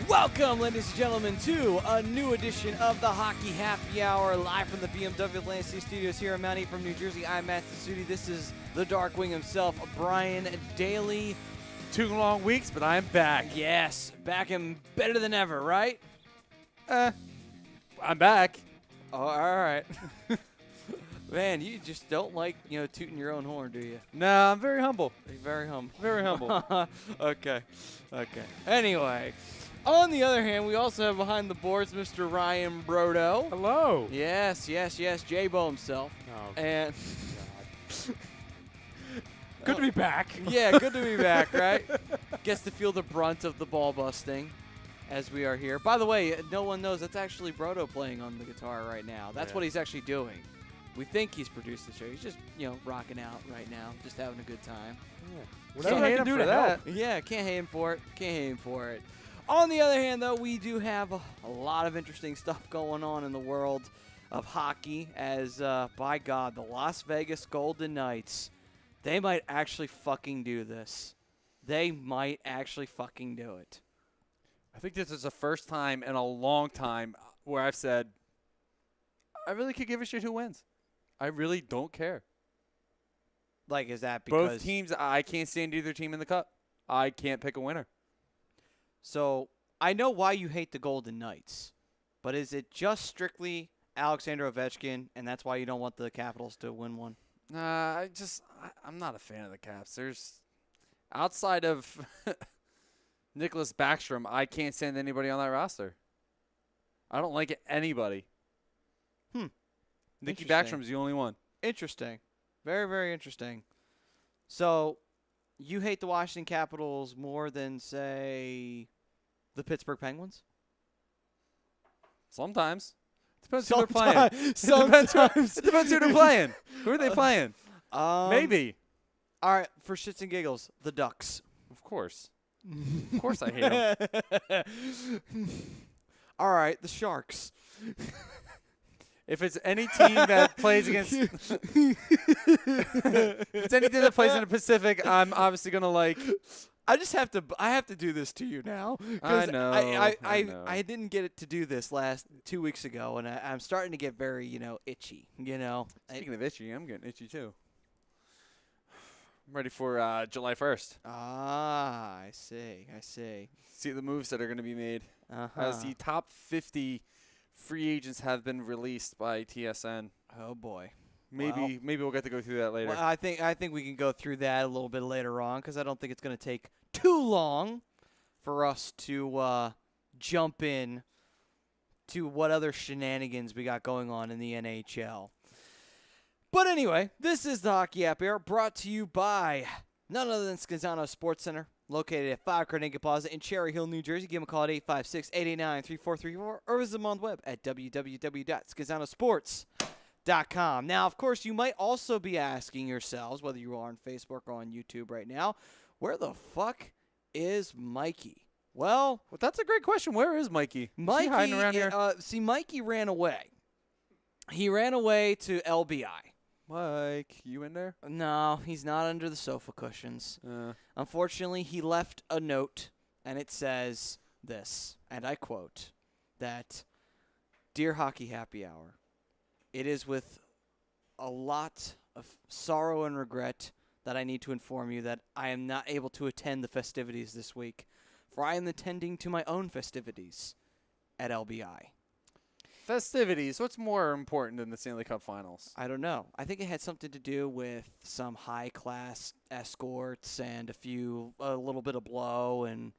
Welcome, ladies and gentlemen, to a new edition of the Hockey Happy Hour, live from the BMW Atlantic City Studios here in Mount Ephraim, New Jersey. I'm Matt Tessuti. This is the Dark Wing himself, Brian Daly. 2 long weeks, but I'm back. Yes, back and better than ever, right? I'm back. Oh, all right. Man, you just don't like, tooting your own horn, do you? No, I'm very humble. You're very humble. Very humble. Okay. Anyway, on the other hand, we also have behind the boards Mr. Ryan Brodo. Hello. Yes, J-Bo himself. Oh, And good to be back. yeah, good to be back, right? Gets to feel the brunt of the ball busting as we are here. By the way, no one knows that's actually Brodo playing on the guitar right now. That's what he's actually doing. We think he's produced the show. He's just, rocking out right now, just having a good time. Whatever I can do to that. Yeah, can't hate him for it. On the other hand, though, we do have a lot of interesting stuff going on in the world of hockey as, by God, the Las Vegas Golden Knights, they might actually fucking do this. They might actually fucking do it. I think this is the first time in a long time where I've said, I really could give a shit who wins. I really don't care. Like, is that because both teams, I can't stand either team in the cup. I can't pick a winner. So, I know why you hate the Golden Knights, but is it just strictly Alexander Ovechkin, and that's why you don't want the Capitals to win one? I'm not a fan of the Caps. There's, outside of Nicholas Backstrom, I can't stand anybody on that roster. I don't like anybody. Nicky Backstrom's the only one. Interesting. Very, very interesting. So, you hate the Washington Capitals more than, say, the Pittsburgh Penguins? Sometimes. Depends who they're playing. Sometimes. It depends who they're playing. Who are they playing? Maybe. All right, for shits and giggles, the Ducks. Of course. Of course I hate them. All right, the Sharks. If it's any team that plays against if it's anything that plays in the Pacific, I'm obviously going to like. I have to do this to you now. I know. I didn't get it to do this 2 weeks ago, and I'm starting to get very, itchy, Speaking of itchy, I'm getting itchy too. I'm ready for July 1st. Ah, I see. See the moves that are going to be made. Uh-huh. As the top 50 free agents have been released by TSN. Oh boy. Maybe we'll get to go through that later. Well, I think we can go through that a little bit later on because I don't think it's going to take too long for us to jump in to what other shenanigans we got going on in the NHL. But anyway, this is the Hockey Happy Hour brought to you by none other than Scazano Sports Center, located at 5 Carnegie Plaza in Cherry Hill, New Jersey. Give them a call at 856-889-3434 or visit them on the web at www.scazanosports.com. Now, of course, you might also be asking yourselves, whether you are on Facebook or on YouTube right now, where the fuck is Mikey? Well, That's a great question. Where is Mikey? Mikey, is he hiding around here? Mikey ran away. He ran away to LBI. Mike, you in there? No, he's not under the sofa cushions. Unfortunately, he left a note, and it says this, and I quote, that, "Dear Hockey Happy Hour, it is with a lot of sorrow and regret that I need to inform you that I am not able to attend the festivities this week, for I am attending to my own festivities at LBI." Festivities. What's more important than the Stanley Cup Finals? I don't know. I think it had something to do with some high-class escorts and a little bit of blow and,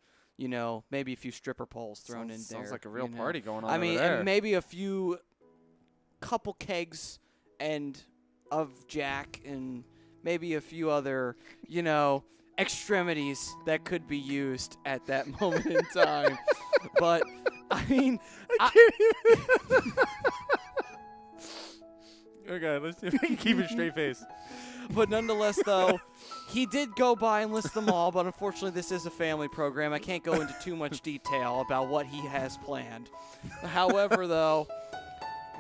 maybe a few stripper poles thrown in there. Sounds like a real party going on I mean, over there. and maybe a few couple kegs of Jack and maybe a few other, extremities that could be used at that moment in time. But I mean, okay, let's keep a straight face. But nonetheless, though, he did go by and list them all, but unfortunately this is a family program. I can't go into too much detail about what he has planned. However, though,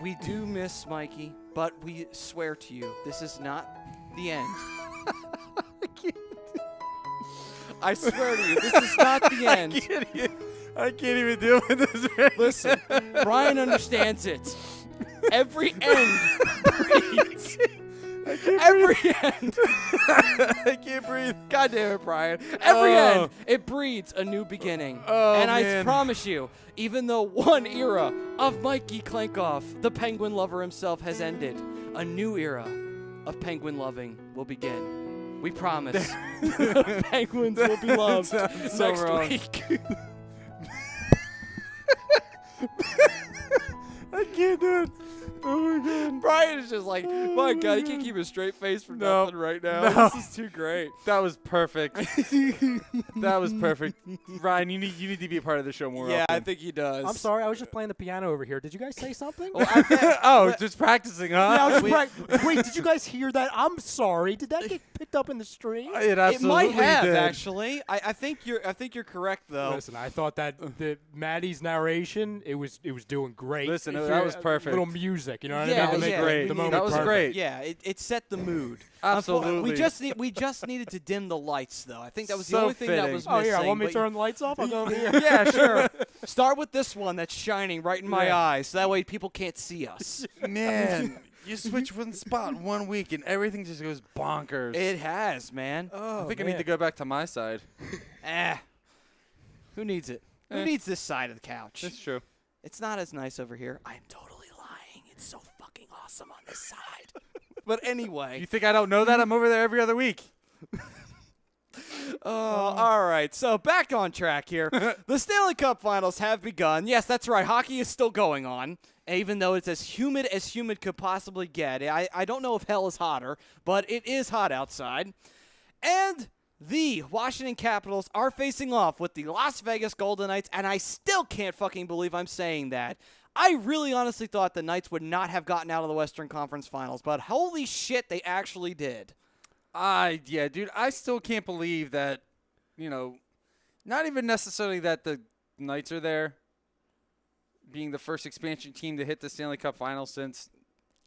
we do miss Mikey, but we swear to you, this is not the end. I swear to you, this is not the end. I can't even deal with this. Right Listen, Brian understands it. Every end breeds. Every end. I can't breathe. God damn it, Brian. Every end, it breeds a new beginning. And I promise you, even though one era of Mikey Klenkoff, the penguin lover himself, has ended, a new era of penguin loving will begin. We promise. Penguins will be loved next week. I can't do it. Oh my god. Brian is just like, my god, he can't keep a straight face for nothing right now. No. This is too great. That was perfect. That was perfect. Ryan, you need to be a part of the show more Yeah, often. I think he does. I'm sorry, I was just playing the piano over here. Did you guys say something? Just practicing, huh? Yeah, I was just wait, did you guys hear that? I'm sorry. Did that get picked up in the stream? It It absolutely might have did. actually. I think you're correct though. Listen, I thought that the Maddie's narration, it was doing great. Listen, If that you're- was perfect. Little music, you know what Yeah, I mean? To make yeah. Great. the moment That was perfect. great. Yeah, it set the mood. Absolutely. We just needed to dim the lights though. I think that was the So only thing that fitting. was Oh missing. yeah, want me but to turn the lights off? I'll go over here. yeah, sure. Start with this one that's shining right in my Yeah. eyes, so that way people can't see us. Man, you switch one spot 1 week and everything just goes bonkers. It has, man. Oh, I think I need to go back to my side. Who needs it? Who needs this side of the couch? That's true. It's not as nice over here. I'm totally lying. It's so fucking awesome on this side. But anyway. You think I don't know that? I'm over there every other week. All right. So back on track here. The Stanley Cup Finals have begun. Yes, that's right. Hockey is still going on, even though it's as humid could possibly get. I don't know if hell is hotter, but it is hot outside. And the Washington Capitals are facing off with the Las Vegas Golden Knights, and I still can't fucking believe I'm saying that. I really honestly thought the Knights would not have gotten out of the Western Conference Finals, but holy shit, they actually did. Yeah, dude, I still can't believe that, not even necessarily that the Knights are there, being the first expansion team to hit the Stanley Cup Finals since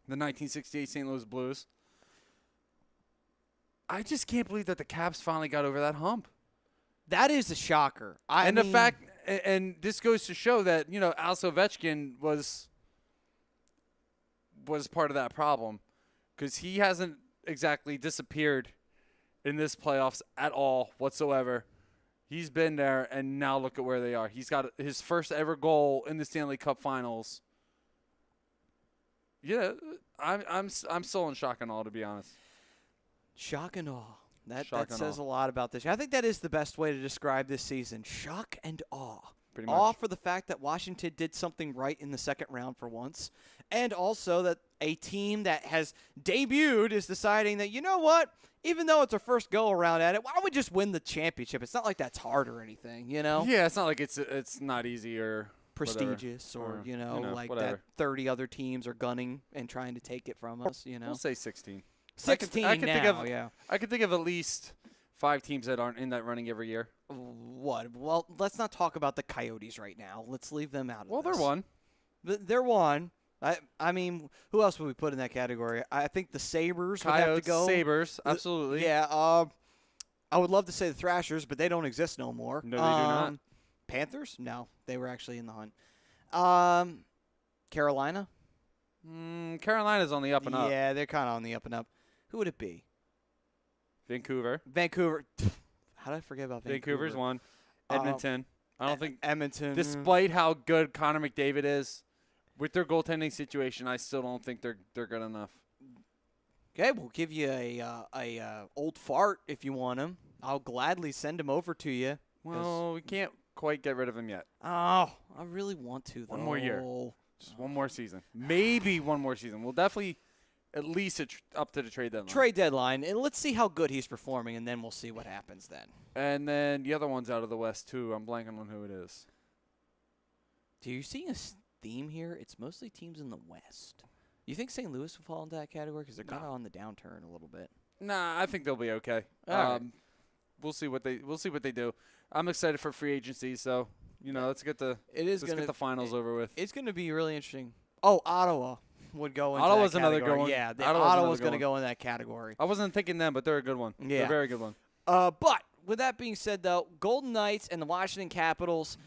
the 1968 St. Louis Blues. I just can't believe that the Caps finally got over that hump. That is a shocker. The fact, and this goes to show that, Alex Ovechkin was part of that problem because he hasn't exactly disappeared in this playoffs at all whatsoever. He's been there, and now look at where they are. He's got his first ever goal in the Stanley Cup Finals. Yeah, I'm still in shock and awe, to be honest. Shock and awe. That Shock and says awe. a lot about this. I think that is the best way to describe this season. Shock and awe. Pretty much. Awe for the fact that Washington did something right in the second round for once. And also that a team that has debuted is deciding that, you know what? Even though it's our first go-around at it, why don't we just win the championship? It's not like that's hard or anything, you know? Yeah, it's not like it's not easy or Prestigious whatever. or, like whatever. that 30 other teams are gunning and trying to take it from us, We'll say 16. 16 I could now, think of, yeah. I could think of at least 5 teams that aren't in that running every year. What? Well, let's not talk about the Coyotes right now. Let's leave them out of Well, this. they're one. They're one. I mean, who else would we put in that category? I think the Sabres would have Coyotes, to go. Sabres, absolutely. Yeah. I would love to say the Thrashers, but they don't exist no more. No, they do not. Panthers? No, they were actually in the hunt. Carolina? Carolina's on the up and up. Yeah, they're kind of on the up and up. Who would it be? Vancouver. Vancouver. How did I forget about Vancouver? Vancouver's one. Edmonton. I don't think, Edmonton. despite how good Connor McDavid is, with their goaltending situation, I still don't think they're good enough. Okay, we'll give you a old fart if you want him. I'll gladly send him over to you. Well, we can't quite get rid of him yet. Oh, I really want to, though. One more year. Just one more season. Maybe one more season. We'll definitely at least up to the trade deadline. Trade deadline, and let's see how good he's performing, and then we'll see what happens then. And then the other one's out of the West, too. I'm blanking on who it is. Do you see a theme here? It's mostly teams in the West. You think St. Louis will fall into that category because they're kind of on the downturn a little bit? Nah, I think they'll be okay. All right. We'll see what they do. I'm excited for free agency, so let's get the finals over with. It's going to be really interesting. Oh, Ottawa would go into Ottawa's that another category. good one. Yeah, Ottawa's Ottawa's another going to good go in that category. I wasn't thinking them, but they're a good one. Yeah. They're a very good one. But with that being said, though, Golden Knights and the Washington Capitals,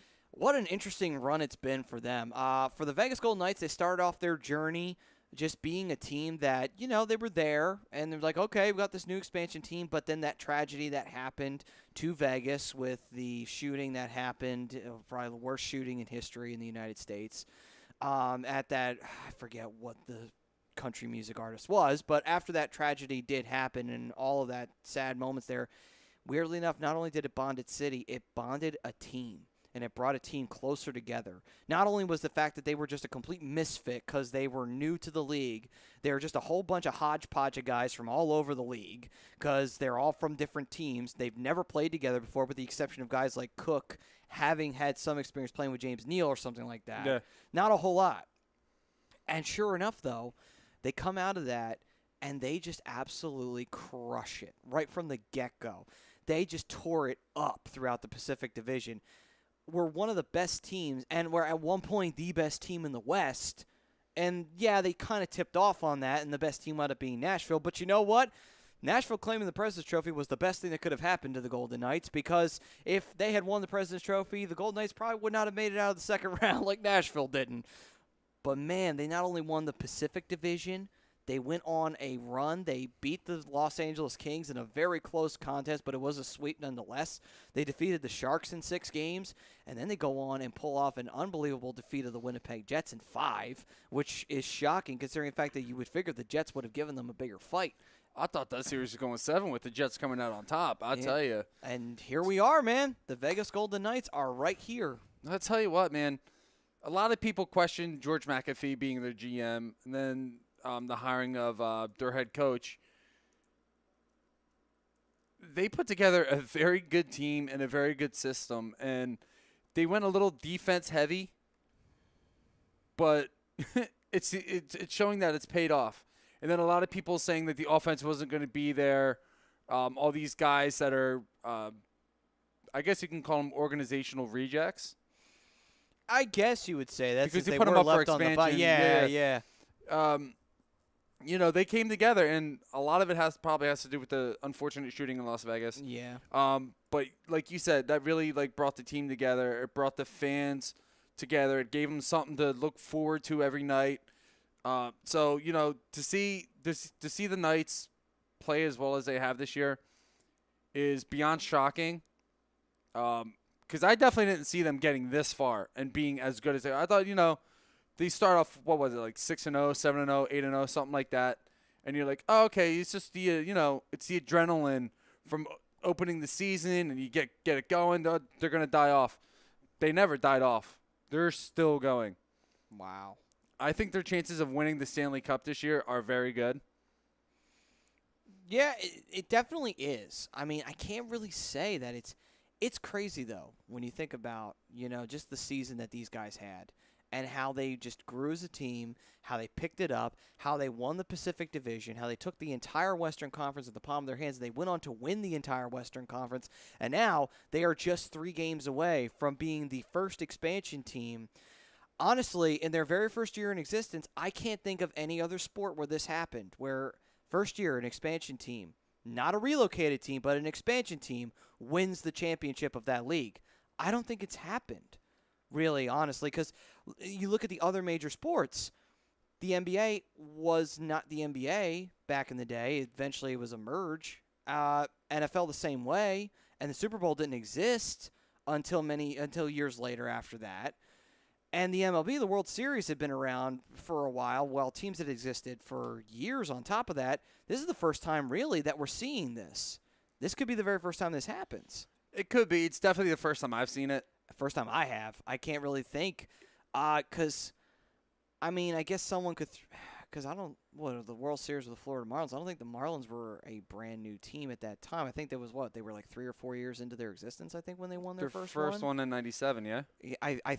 What an interesting run it's been for them. For the Vegas Golden Knights, they started off their journey just being a team that, they were there, and they're like, okay, we got this new expansion team, but then that tragedy that happened to Vegas with the shooting that happened, probably the worst shooting in history in the United States, at that, I forget what the country music artist was, but after that tragedy did happen and all of that sad moments there, weirdly enough, not only did it bond its city, it bonded a team. And it brought a team closer together. Not only was the fact that they were just a complete misfit because they were new to the league, they were just a whole bunch of hodgepodge of guys from all over the league because they're all from different teams. They've never played together before with the exception of guys like Cook having had some experience playing with James Neal or something like that. Yeah. Not a whole lot. And sure enough, though, they come out of that and they just absolutely crush it right from the get-go. They just tore it up throughout the Pacific Division. We're one of the best teams, and we're at one point the best team in the West. And, yeah, they kind of tipped off on that, and the best team wound up being Nashville. But you know what? Nashville claiming the President's Trophy was the best thing that could have happened to the Golden Knights because if they had won the President's Trophy, the Golden Knights probably would not have made it out of the second round like Nashville didn't. But, man, they not only won the Pacific Division, they went on a run. They beat the Los Angeles Kings in a very close contest, but it was a sweep nonetheless. They defeated the Sharks in 6 games, and then they go on and pull off an unbelievable defeat of the Winnipeg Jets in 5, which is shocking considering the fact that you would figure the Jets would have given them a bigger fight. I thought that series was going 7 with the Jets coming out on top. I'll tell you. And here we are, man. The Vegas Golden Knights are right here. I'll tell you what, man. A lot of people question George McAfee being their GM, and then the hiring of their head coach. They put together a very good team and a very good system, and they went a little defense heavy, but it's showing that it's paid off. And then a lot of people saying that the offense wasn't going to be there. All these guys that are, I guess you can call them organizational rejects. I guess you would say that because since you they put them were up for left on the expansion. Yeah. They came together, and a lot of it probably has to do with the unfortunate shooting in Las Vegas. Yeah. But like you said, that really brought the team together. It brought the fans together. It gave them something to look forward to every night. So to see the Knights play as well as they have this year is beyond shocking. Because I definitely didn't see them getting this far and being as good as they are. I thought, they start off, what was it, like 6-0, 7-0, 8-0, something like that. And you're like, oh, okay, it's just the, it's the adrenaline from opening the season and you get it going. They're going to die off. They never died off. They're still going. Wow. I think their chances of winning the Stanley Cup this year are very good. Yeah, it definitely is. I mean, I can't really say that it's crazy, though, when you think about, just the season that these guys had. And how they just grew as a team, how they picked it up, how they won the Pacific Division, how they took the entire Western Conference at the palm of their hands. They went on to win the entire Western Conference, and now they are just 3 games away from being the first expansion team. Honestly, in their very first year in existence, I can't think of any other sport where this happened, where first year an expansion team, not a relocated team, but an expansion team, wins the championship of that league. I don't think it's happened. Really, honestly, because you look at the other major sports, the NBA was not the NBA back in the day. Eventually, it was a merge. NFL the same way, and the Super Bowl didn't exist until years later after that. And the MLB, the World Series, had been around for a while teams had existed for years on top of that. This is the first time, really, that we're seeing this. This could be the very first time this happens. It could be. It's definitely the first time I've seen it. First time I have. I can't really think. Because, I guess someone could because the World Series with the Florida Marlins, I don't think the Marlins were a brand new team at that time. I think they were like 3 or 4 years into their existence, I think, when they won their first one in 97, yeah? I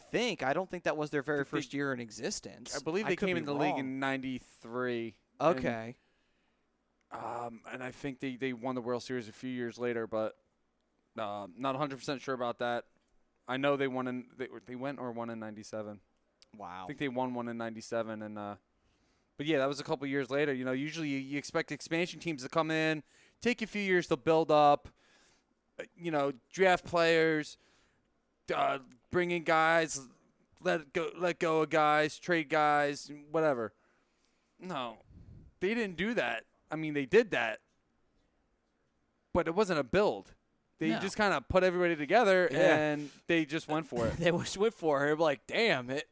don't think that was their very first year in existence. I believe they came in the league in 93. Okay. And I think they won the World Series a few years later, but not 100% sure about that. I know they won in won in 97. Wow. I think they won one in 97 and but yeah, that was a couple years later. Usually you expect expansion teams to come in, take a few years to build up, draft players, bring in guys, let go of guys, trade guys, whatever. No, they didn't do that. I mean, they did that, but it wasn't a build. They just kind of put everybody together, and they just went for it. They just went for it. Like, damn it.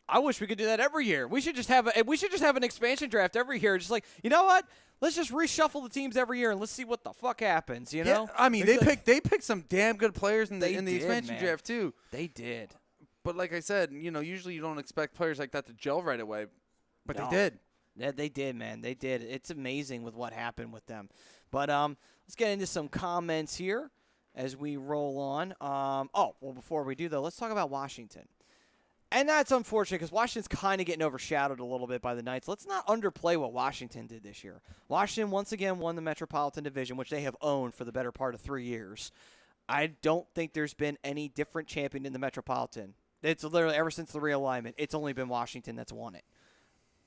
I wish we could do that every year. We should just have an expansion draft every year. Just like, you know what? Let's just reshuffle the teams every year and let's see what the fuck happens. You know? I mean, they picked some damn good players in the expansion draft too. They did. But like I said, usually you don't expect players like that to gel right away, but No. they did. Yeah, they did, man. They did. It's amazing with what happened with them. But let's get into some comments here as we roll on. Before we do though, let's talk about Washington. And that's unfortunate because Washington's kind of getting overshadowed a little bit by the Knights. Let's not underplay what Washington did this year. Washington once again won the Metropolitan Division, which they have owned for the better part of 3 years. I don't think there's been any different champion in the Metropolitan. It's literally ever since the realignment, it's only been Washington that's won it.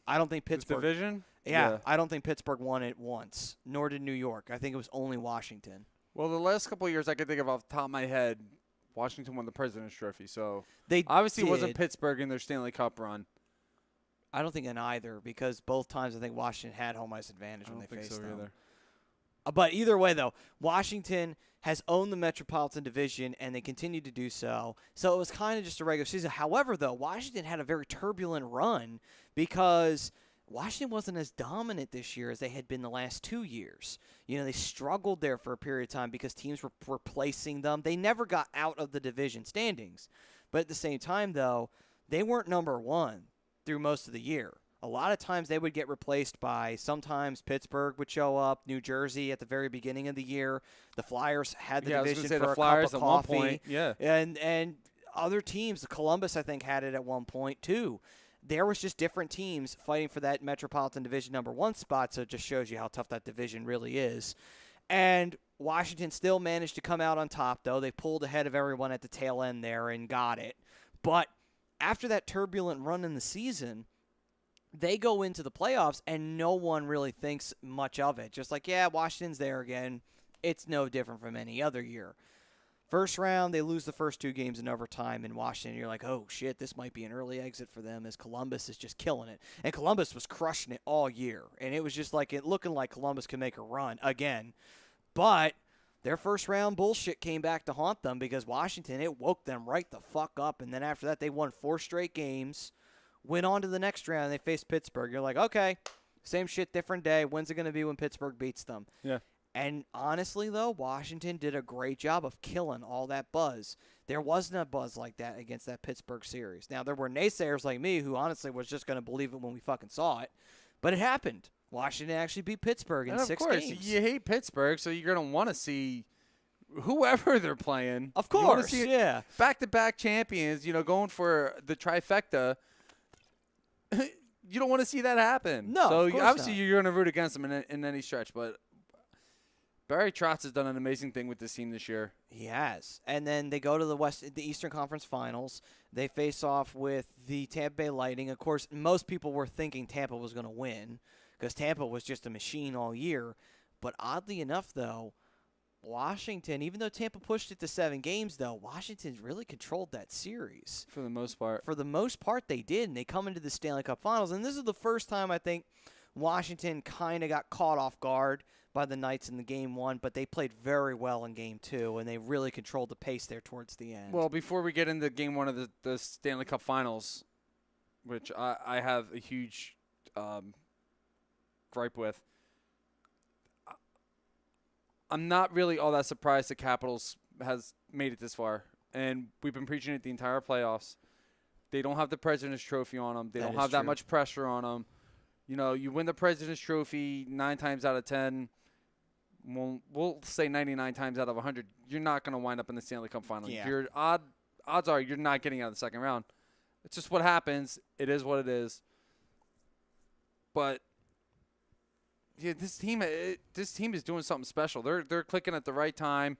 I don't think Pittsburgh. This division? Yeah, I don't think Pittsburgh won it once, nor did New York. I think it was only Washington. Well, the last couple of years I could think of off the top of my head, Washington won the President's Trophy, so They obviously did. It wasn't Pittsburgh in their Stanley Cup run. I don't think in either because both times I think Washington had home ice advantage I when don't they think faced so them. either. But either way, though, Washington has owned the Metropolitan Division, and they continue to do so. So it was kind of just a regular season. However, though, Washington had a very turbulent run because Washington wasn't as dominant this year as they had been the last 2 years. They struggled there for a period of time because teams were replacing them. They never got out of the division standings. But at the same time, though, they weren't number one through most of the year. A lot of times they would get replaced by sometimes Pittsburgh would show up, New Jersey at the very beginning of the year. The Flyers had the division for the a Flyers cup of at one coffee. point. Yeah. And other teams, Columbus I think had it at one point too. There was just different teams fighting for that Metropolitan Division number 1 spot, so it just shows you how tough that division really is. And Washington still managed to come out on top, though. They pulled ahead of everyone at the tail end there and got it. But after that turbulent run in the season, they go into the playoffs, and no one really thinks much of it. Just like, yeah, Washington's there again. It's no different from any other year. First round, they lose the first 2 games in overtime in Washington. You're like, oh, shit, this might be an early exit for them as Columbus is just killing it. And Columbus was crushing it all year. And it was just like it looking like Columbus could make a run again. But their first round bullshit came back to haunt them because Washington, it woke them right the fuck up. And then after that, they won 4 straight games, went on to the next round, and they faced Pittsburgh. You're like, okay, same shit, different day. When's it going to be when Pittsburgh beats them? Yeah. And honestly, though, Washington did a great job of killing all that buzz. There wasn't a buzz like that against that Pittsburgh series. Now, there were naysayers like me who honestly was just going to believe it when we fucking saw it. But it happened. Washington actually beat Pittsburgh in 6 games. Of course, you hate Pittsburgh, so you're going to want to see whoever they're playing. Of You wanna course, see yeah. back-to-back champions, going for the trifecta. You don't want to see that happen. No, so of course obviously not. you're going to root against them in any stretch, but Barry Trotz has done an amazing thing with this team this year. He has. And then they go to the Eastern Conference Finals. They face off with the Tampa Bay Lightning. Of course, most people were thinking Tampa was going to win because Tampa was just a machine all year. But oddly enough, though, Washington, even though Tampa pushed it to 7 games, though, Washington really controlled that series. For the most part. For the most part, they did, and they come into the Stanley Cup Finals. And this is the first time I think Washington kind of got caught off guard by the Knights in the Game 1, but they played very well in Game 2, and they really controlled the pace there towards the end. Well, before we get into Game 1 of the Stanley Cup Finals, which I have a huge gripe with, I'm not really all that surprised the Capitals has made it this far, and we've been preaching it the entire playoffs. They don't have the President's Trophy on them. They don't have that much pressure on them. You win the President's Trophy 9 times out of 10. We'll say 99 times out of 100. You're not going to wind up in the Stanley Cup Final. Yeah. Odds are you're not getting out of the second round. It's just what happens. It is what it is. But yeah, this team is doing something special. They're clicking at the right time.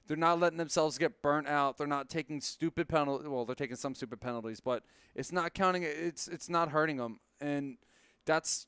They're not letting themselves get burnt out. They're not taking stupid penalties. Well, they're taking some stupid penalties, but it's not counting. It's not hurting them, and that's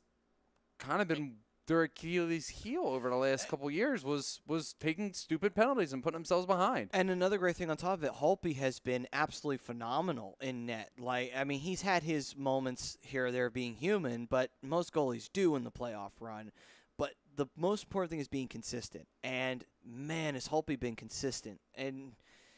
kind of been their Achilles heel over the last couple years was taking stupid penalties and putting themselves behind. And another great thing on top of it, Holtby has been absolutely phenomenal in net. Like, I mean, he's had his moments here or there being human, but most goalies do in the playoff run. But the most important thing is being consistent. And, man, has Holtby been consistent. And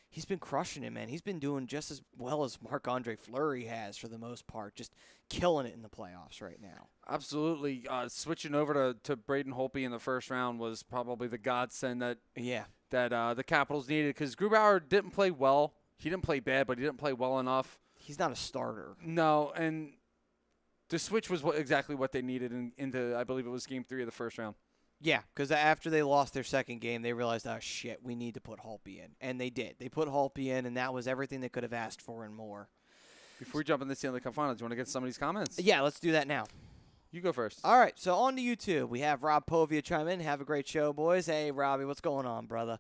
he's been crushing it, man. He's been doing just as well as Marc-Andre Fleury has for the most part, just killing it in the playoffs right now. Absolutely. Switching over to Braden Holtby in the first round was probably the godsend that the Capitals needed, because Grubauer didn't play well. He didn't play bad, but he didn't play well enough. He's not a starter. No, and the switch was exactly what they needed into, I believe it was Game 3 of the first round. Yeah, because after they lost their second game, they realized, oh, shit, we need to put Holtby in. And they did. They put Holtby in, and that was everything they could have asked for and more. Before we jump into the Stanley Cup Finals, do you want to get some of these comments? Yeah, let's do that now. You go first. All right, so on to YouTube. We have Rob Povia chime in. Have a great show, boys. Hey, Robbie, what's going on, brother?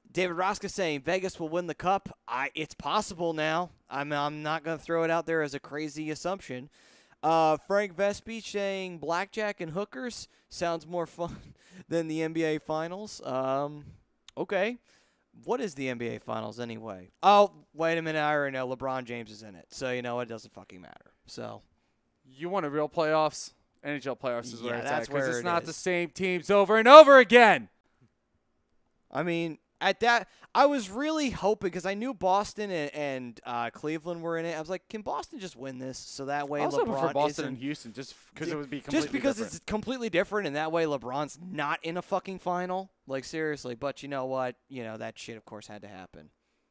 David Roska saying Vegas will win the Cup. It's possible now. I'm not going to throw it out there as a crazy assumption. Frank Vespi saying blackjack and hookers sounds more fun than the NBA Finals. Okay. What is the NBA Finals anyway? Oh, wait a minute. I already know LeBron James is in it. So, you know, it doesn't fucking matter. So, you want a real playoffs? NHL playoffs is where it's that's at, where because it's it not is. the same teams over and over again. I mean, at that, I was really hoping, because I knew Boston and Cleveland were in it. I was like, can Boston just win this so that way I also LeBron prefer Boston isn't, and Houston, just because it would be completely just because different. it's completely different, and that way LeBron's not in a fucking final. Like, seriously. But you know what? You know, that shit, of course, had to happen.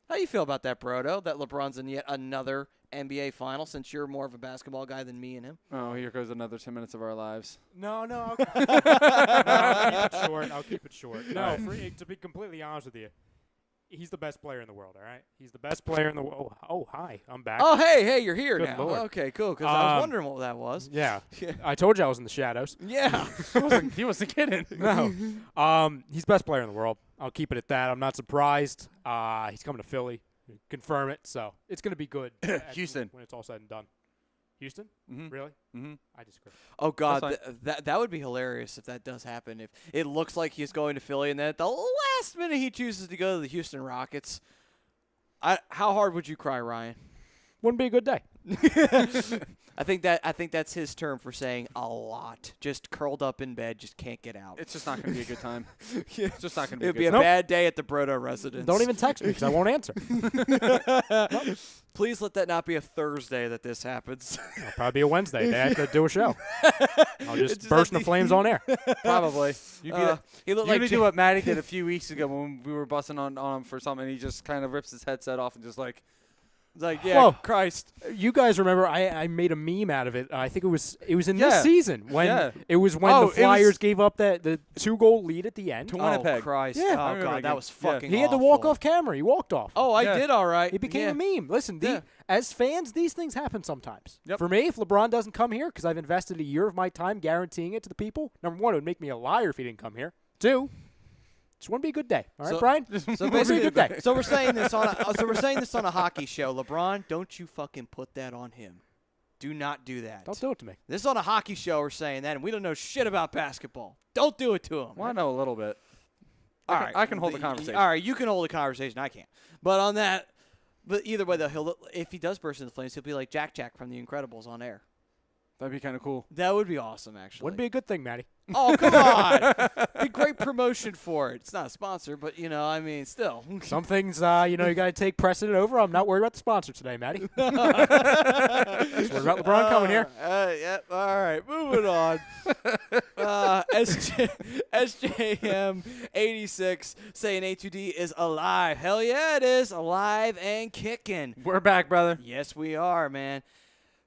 How do you feel about that, Brodo, that LeBron's in yet another NBA final, since you're more of a basketball guy than me and him? Oh, here goes another 10 minutes of our lives. No, I'll keep it short. No, to be completely honest with you, he's the best player in the world, all right? He's the best player in the world. Oh, hi. I'm back. Oh, hey, you're here Good now. Lord. Okay, cool, because I was wondering what that was. Yeah. I told you I was in the shadows. Yeah. He wasn't kidding. No. He's best player in the world. I'll keep it at that. I'm not surprised. He's coming to Philly. Confirm it. So it's going to be good. Houston. When it's all said and done. Houston? Mm-hmm. Really? Mm-hmm. I disagree. Oh, God, That's that would be hilarious if that does happen. If it looks like he's going to Philly and then at the last minute he chooses to go to the Houston Rockets. How hard would you cry, Ryan? Wouldn't be a good day. I think that's his term for saying a lot. Just curled up in bed, just can't get out. It's just not going to be a good time. Yeah. It's just not going to be It'd a be good a time. bad day at the Brodo residence. Don't even text me because I won't answer. Please let that not be a Thursday that this happens. It'll probably be a Wednesday. They have to do a show. I'll It's just just burst like into flames on air. Probably. You'd be He looked you like need to do what Matty did a few weeks ago when we were busting on him for something. He just kind of rips his headset off and just like, yeah, Whoa. Christ. You guys remember I made a meme out of it. I think it was in Yeah. this season when Yeah. it was when Oh, the it was- Flyers gave up the 2-goal lead at the end. To Oh, Winnipeg. Christ. Yeah. Oh, I remember God, that that game. was Yeah. fucking He had to walk awful. off camera. He walked off. Oh, I Yeah. did all right. It became a meme. Listen, Yeah. as fans, these things happen sometimes. Yep. For me, if LeBron doesn't come here, because I've invested a year of my time guaranteeing it to the people, number one, it would make me a liar if he didn't come here. Two, just wouldn't be a good day. All right, So- Brian? So Wouldn't be a basically, good day. so we're saying this on a hockey show. LeBron, don't you fucking put that on him. Do not do that. Don't do it to me. This is on a hockey show. We're saying that, and we don't know shit about basketball. Don't do it to him. well, I know a little bit. All I right, can hold the conversation. All right, you can hold the conversation. I can't. But on that, but either way, though, if he does burst into flames, he'll be like Jack from The Incredibles on air. That'd be kind of cool. That would be awesome, actually. Wouldn't be a good thing, Matty. Oh, come on. Be great promotion for it. It's not a sponsor, but, I mean, still. Some things, you got to take precedent over. I'm not worried about the sponsor today, Matty. Just worried about LeBron coming here. Yeah, all right, moving on. SJM86 saying A2D is alive. Hell yeah, it is. Alive and kicking. We're back, brother. Yes, we are, man.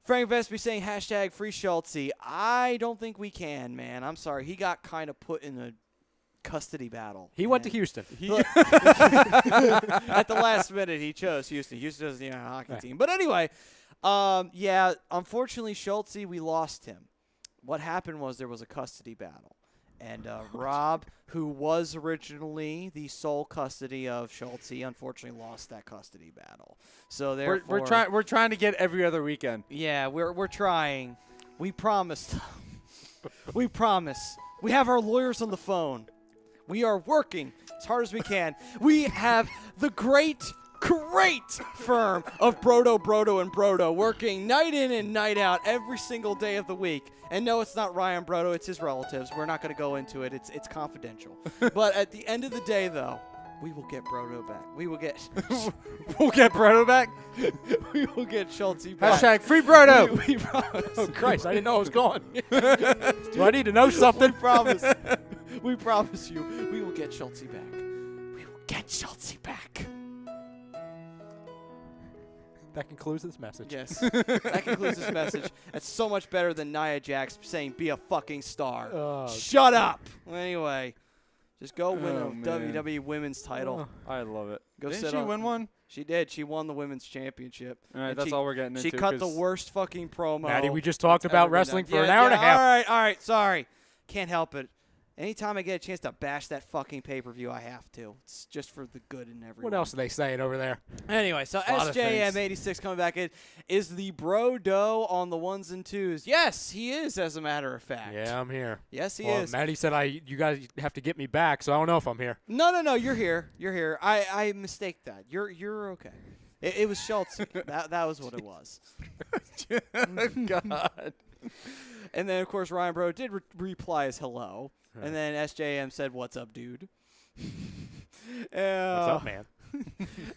Frank Vespi saying hashtag free Schultzy. I don't think we can, man. I'm sorry. He got kind of put in a custody battle. He went to man. Houston. At the last minute, he chose Houston. Houston doesn't even have a hockey team. But anyway, yeah, unfortunately, Schultzy, we lost him. What happened was there was a custody battle. And Rob, who was originally the sole custody of Schultzy, unfortunately lost that custody battle. So therefore, We're trying to get every other weekend. yeah, we're trying. We promised. We promise We have our lawyers on the phone. We are working as hard as we can. We have the great firm of Brodo, and Brodo working night in and night out every single day of the week. And no, it's not Ryan Brodo. It's his relatives. We're not going to go into it. It's confidential. But at the end of the day, though, we will get Brodo back. We will get We'll get Brodo back. we will get Schultz back. Hashtag free Brodo. We promise. Oh, Christ, I didn't know I was gone. Do I need to know something? We promise. We promise you, we will get Schultz back. We will get Schultz back. That concludes this message. Yes. That concludes this message. That's so much better than Nia Jax saying, be a fucking star. Shut up. Well, anyway, just go win a WWE Women's title. I love it. Go Didn't sit she on- win one? She did. She won the Women's Championship. All right, And that's all we're getting into. She cut the 'cause worst fucking promo. Maddie, we just talked that's about ever been wrestling done. for an hour and a half. All right. Sorry. Can't help it. Anytime I get a chance to bash that fucking pay-per-view, I have to. It's just for the good in everyone. What else are they saying over there? Anyway, so lot of things. SJM86 coming back in. Is the bro dough on the ones and twos? Yes, he is, as a matter of fact. Yeah, I'm here. Yes, he Well, is. Maddie said you guys have to get me back, so I don't know if I'm here. No, you're here. You're here. I mistake that. You're okay. It was Schultz. that was what it was. God. And then, of course, Ryan Bro did reply as hello. And then SJM said, what's up, dude? What's up, man?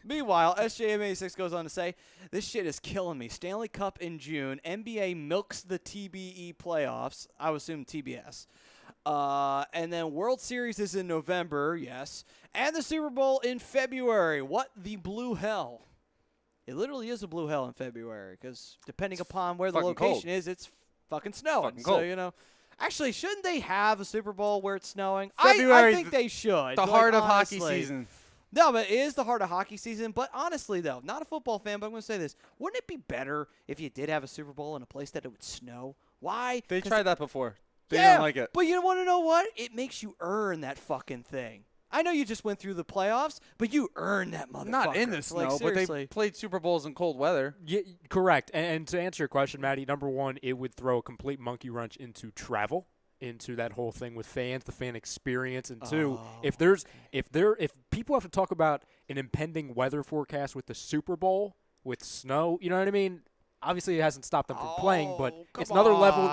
Meanwhile, SJM86 goes on to say, this shit is killing me. Stanley Cup in June. NBA milks the TBE playoffs. I would assume TBS. And then World Series is in November, yes. And the Super Bowl in February. What the blue hell? It literally is a blue hell in February because depending upon where the fucking location cold. is, it's fucking snowing. Fucking So, cold. Actually, shouldn't they have a Super Bowl where it's snowing? February, I think they should. The Like, heart of hockey honestly. season. No, but it is the heart of hockey season. But honestly, though, not a football fan, but I'm going to say this. Wouldn't it be better if you did have a Super Bowl in a place that it would snow? Why? They 'Cause tried that before. They yeah, didn't like it. But you want to know what? It makes you earn that fucking thing. I know you just went through the playoffs, but you earned that motherfucker. Not in the snow, Like, but seriously. they played Super Bowls in cold weather. Yeah, correct. And to answer your question, Maddie, number one, it would throw a complete monkey wrench into travel, into that whole thing with fans, the fan experience, and two, if people have to talk about an impending weather forecast with the Super Bowl with snow, you know what I mean? Obviously, it hasn't stopped them from playing, but it's another level. The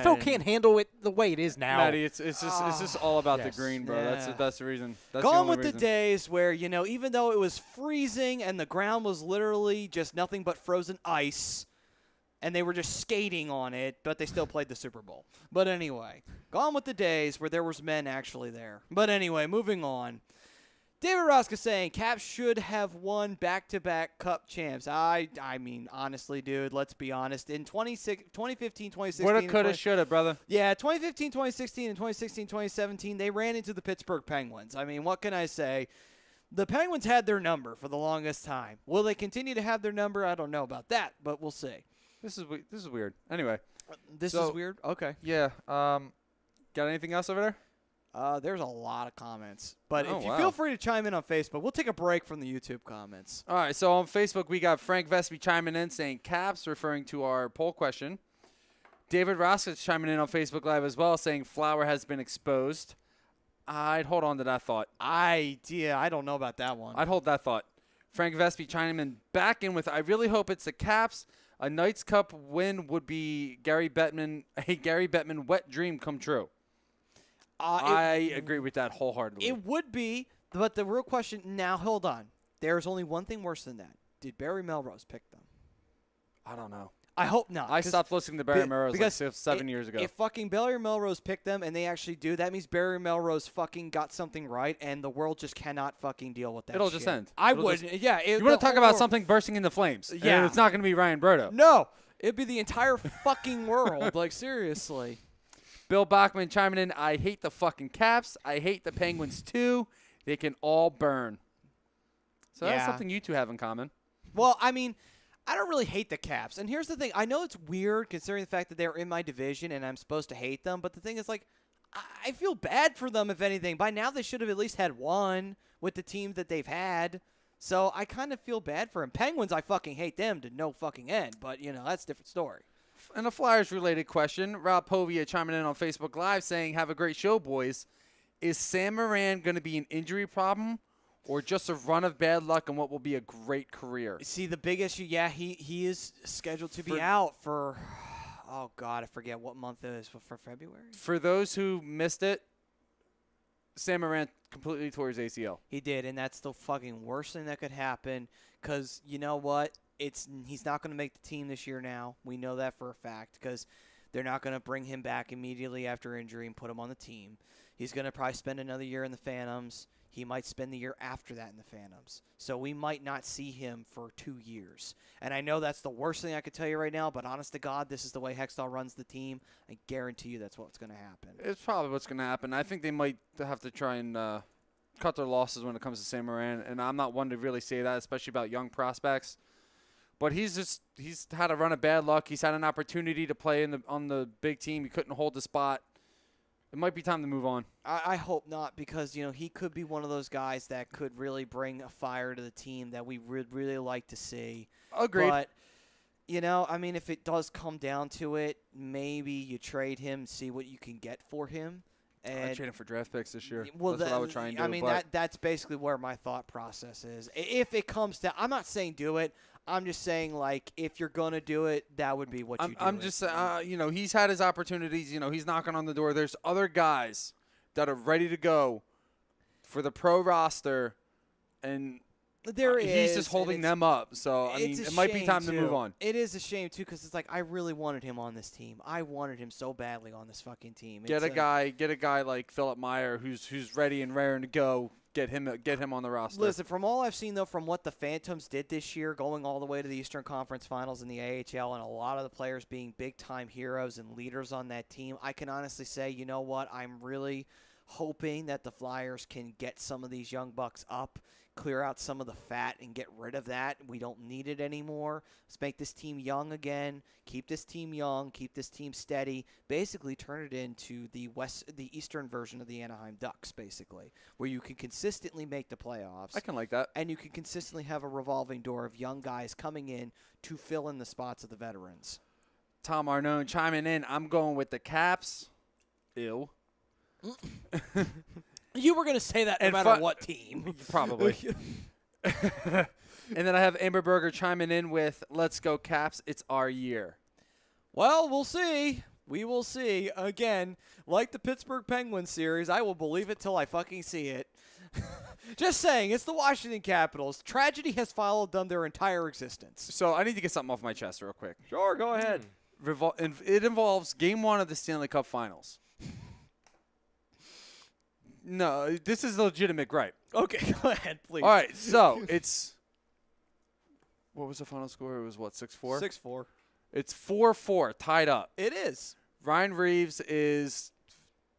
NFL can't handle it the way it is now. Maddie, it's just all about Yes. the green, bro. Yeah. That's the reason. That's Gone the only with reason. the days where, even though it was freezing and the ground was literally just nothing but frozen ice, and they were just skating on it, but they still played the Super Bowl. But anyway, gone with the days where there was men actually there. But anyway, moving on. David Roska saying Caps should have won back-to-back Cup champs. I mean, honestly, dude, let's be honest. In 2015, 2016, Woulda, and coulda, 20 shoulda, brother. yeah, 2015, 2016, and 2016, 2017, they ran into the Pittsburgh Penguins. I mean, what can I say? The Penguins had their number for the longest time. Will they continue to have their number? I don't know about that, but we'll see. This is weird. Anyway, This So- is weird? Okay. yeah. Got anything else over there? There's a lot of comments. But Oh, if you wow. feel free to chime in on Facebook, we'll take a break from the YouTube comments. All right, so on Facebook, we got Frank Vespi chiming in saying Caps, referring to our poll question. David Roskich chiming in on Facebook Live as well, saying Flower has been exposed. I'd hold on to that thought. I don't know about that one. I'd hold that thought. Frank Vespi chiming in back in with, I really hope it's the Caps. A Knights Cup win would be a Gary Bettman wet dream come true. I agree with that wholeheartedly. It would be, but the real question now, hold on. There's only one thing worse than that. Did Barry Melrose pick them? I don't know. I hope not. I 'cause stopped listening to Barry Melrose like because 7 years ago. If fucking Barry Melrose picked them and they actually do, that means Barry Melrose fucking got something right, and the world just cannot fucking deal with that. It'll shit. just end. I It'll would. just- Yeah. You want to talk about something bursting into flames? Yeah. And it's not going to be Ryan Brodo. No, it'd be the entire fucking world. Like, seriously. Bill Bachman chiming in, I hate the fucking Caps. I hate the Penguins too. They can all burn. So that's Yeah. something you two have in common. Well, I mean, I don't really hate the Caps. And here's the thing. I know it's weird considering the fact that they're in my division and I'm supposed to hate them. But the thing is, like, I feel bad for them, if anything. By now, they should have at least had one with the team that they've had. So I kind of feel bad for them. Penguins, I fucking hate them to no fucking end. But, that's a different story. And a Flyers-related question. Rob Povia chiming in on Facebook Live saying, have a great show, boys. Is Sam Moran going to be an injury problem or just a run of bad luck and what will be a great career? See, the big issue, he is scheduled to be out for, oh, God, I forget what month it is, for February? For those who missed it, Sam Moran completely tore his ACL. He did, and that's the fucking worst thing that could happen because you know what? He's not going to make the team this year now. We know that for a fact because they're not going to bring him back immediately after injury and put him on the team. He's going to probably spend another year in the Phantoms. He might spend the year after that in the Phantoms. So we might not see him for 2 years. And I know that's the worst thing I could tell you right now, but honest to God, this is the way Hextall runs the team. I guarantee you that's what's going to happen. It's probably what's going to happen. I think they might have to try and cut their losses when it comes to Sam Moran, and I'm not one to really say that, especially about young prospects. But he's had a run of bad luck. He's had an opportunity to play on the big team. He couldn't hold the spot. It might be time to move on. I hope not because, he could be one of those guys that could really bring a fire to the team that we would really like to see. Agreed. But, if it does come down to it, maybe you trade him, see what you can get for him. I'd trade him for draft picks this year. Well, that's what I would try and do. That's basically where my thought process is. If it comes to – I'm not saying do it. I'm just saying, if you're going to do it, that would be what you do. I'm just he's had his opportunities. He's knocking on the door. There's other guys that are ready to go for the pro roster, and he's just holding them up. So, it might be time to move on. It is a shame, too, because it's I really wanted him on this team. I wanted him so badly on this fucking team. Get a guy like Philip Meyer who's ready and raring to go. Get him on the roster. Listen, from all I've seen, though, from what the Phantoms did this year, going all the way to the Eastern Conference Finals in the AHL, and a lot of the players being big-time heroes and leaders on that team, I can honestly say, you know what, I'm really hoping that the Flyers can get some of these young bucks up, clear out some of the fat, and get rid of that. We don't need it anymore. Let's make this team young again. Keep this team young. Keep this team steady. Basically, turn it into the Eastern version of the Anaheim Ducks, basically, where you can consistently make the playoffs. I can like that. And you can consistently have a revolving door of young guys coming in to fill in the spots of the veterans. Tom Arnone chiming in. I'm going with the Caps. Ew. You were going to say that no matter what team. Probably. And then I have Amber Berger chiming in with, let's go Caps, it's our year. Well, we'll see. We will see. Again, like the Pittsburgh Penguins series, I will believe it till I fucking see it. Just saying, it's the Washington Capitals. Tragedy has followed them their entire existence. So I need to get something off my chest real quick. Sure, go ahead. It involves Game 1 of the Stanley Cup Finals. No, this is a legitimate gripe. Okay, go ahead, please. All right, so it's – what was the final score? It was what, 6-4? 6-4. It's 4-4, tied up. It is. Ryan Reeves is,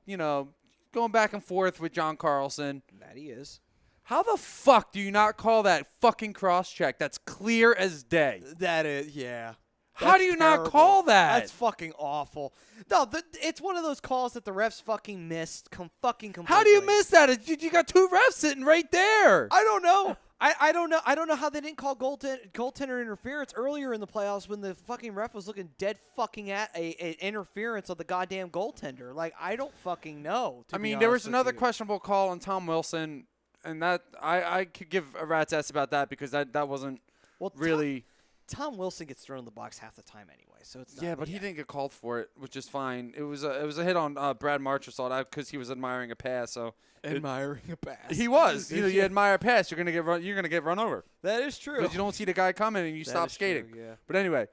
going back and forth with John Carlson. That he is. How the fuck do you not call that fucking cross-check? That's clear as day. That is, yeah. How do you not call that? That's fucking awful. No, it's one of those calls that the refs fucking missed. Completely. How do you miss that? You got two refs sitting right there. I don't know. I don't know. I don't know how they didn't call goaltender interference earlier in the playoffs when the fucking ref was looking dead fucking at a interference of the goddamn goaltender. I don't fucking know. There was another questionable call on Tom Wilson, and that I could give a rat's ass about that because that wasn't really. Tom Wilson gets thrown in the box half the time anyway, so it's not. Yeah, but he didn't get called for it, which is fine. It was a hit on Brad Marchessault because he was admiring a pass. So admiring a pass. He was. You admire a pass, you're gonna get run over. That is true. Because you don't see the guy coming and you stop skating. True, yeah. But anyway,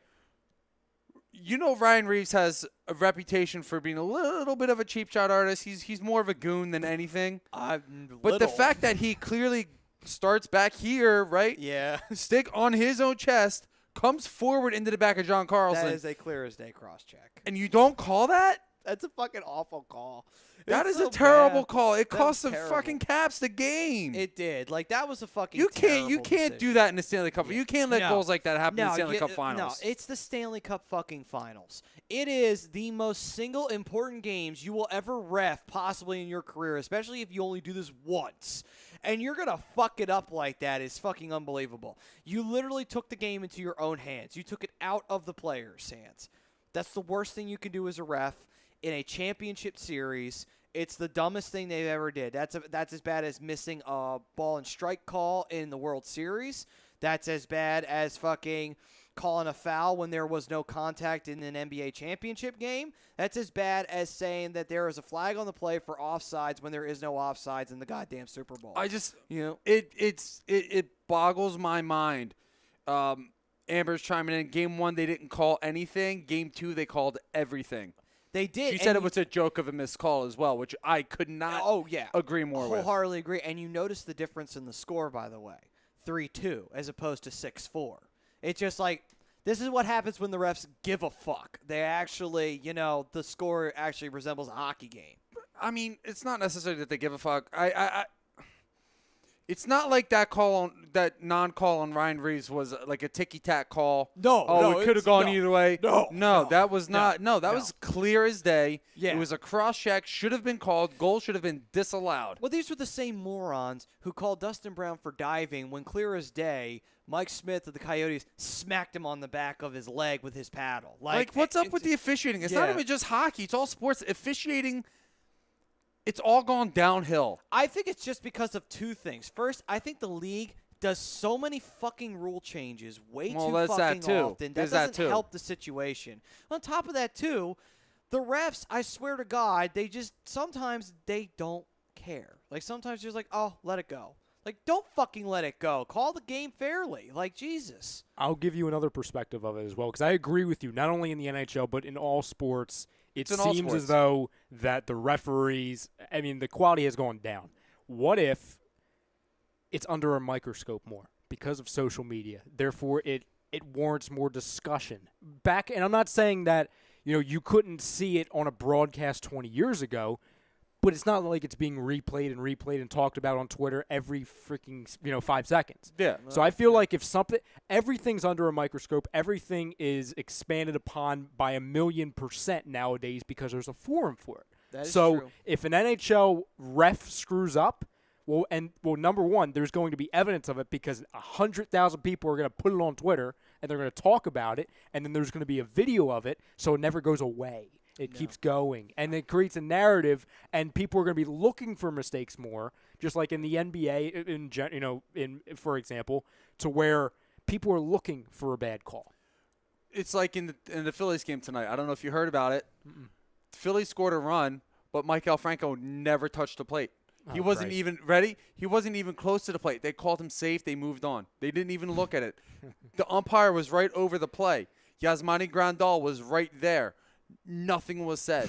Ryan Reeves has a reputation for being a little bit of a cheap shot artist. He's more of a goon than anything. But the fact that he clearly starts back here, right? Yeah. Stick on his own chest. Comes forward into the back of John Carlson. That is a clear as day cross check. And you don't call that? That's a fucking awful call. That is a terrible call. It cost the fucking Caps the game. It did. That was a fucking You can't do that in the Stanley Cup. You can't let goals like that happen in the Stanley Cup Finals. No, it's the Stanley Cup fucking Finals. It is the most single important games you will ever ref possibly in your career, especially if you only do this once. And you're going to fuck it up like that is fucking unbelievable. You literally took the game into your own hands. You took it out of the players' hands. That's the worst thing you can do as a ref in a championship series. It's the dumbest thing they've ever did. That's as bad as missing a ball and strike call in the World Series. That's as bad as fucking calling a foul when there was no contact in an NBA championship game. That's as bad as saying that there is a flag on the play for offsides when there is no offsides in the goddamn Super Bowl. It boggles my mind. Amber's chiming in. Game 1, they didn't call anything. Game 2, they called everything. They did. She said it was a joke of a missed call as well, which I could not agree more with. Wholeheartedly agree. And you notice the difference in the score, by the way. 3-2 as opposed to 6-4. It's just like, this is what happens when the refs give a fuck. They actually, the score actually resembles a hockey game. I mean, it's not necessarily that they give a fuck. It's not like that non-call on Ryan Reeves was like a ticky-tack call. No, it could have gone either way. No, that was not. No, that was clear as day. Yeah. It was a cross-check. Should have been called. Goal should have been disallowed. Well, these were the same morons who called Dustin Brown for diving when, clear as day, Mike Smith of the Coyotes smacked him on the back of his leg with his paddle. Like what's up with the officiating? It's not even just hockey. It's all sports. Officiating, it's all gone downhill. I think it's just because of two things. First, I think the league does so many fucking rule changes way too fucking often. That doesn't help the situation. On top of that, too, the refs, I swear to God, sometimes they don't care. Like, sometimes you're just like, oh, let it go. Like, don't fucking let it go. Call the game fairly. Like, Jesus. I'll give you another perspective of it as well, because I agree with you, not only in the NHL, but in all sports. It seems as though that the referees, the quality has gone down. What if it's under a microscope more because of social media? Therefore, it warrants more discussion. And I'm not saying that, you couldn't see it on a broadcast 20 years ago, but it's not like it's being replayed and talked about on Twitter every freaking 5 seconds. Yeah. So I feel like if everything's under a microscope, everything is expanded upon by 1,000,000% nowadays because there's a forum for it. That is so true. If an NHL ref screws up, number one, there's going to be evidence of it because 100,000 people are going to put it on Twitter and they're going to talk about it, and then there's going to be a video of it, so it never goes away. It keeps going, and it creates a narrative, and people are going to be looking for mistakes more, just like in the NBA, for example, to where people are looking for a bad call. It's like in the Phillies game tonight. I don't know if you heard about it. The Phillies scored a run, but Mike Alfranco never touched the plate. He wasn't even ready. He wasn't even close to the plate. They called him safe. They moved on. They didn't even look at it. The umpire was right over the play. Yasmani Grandal was right there. Nothing was said.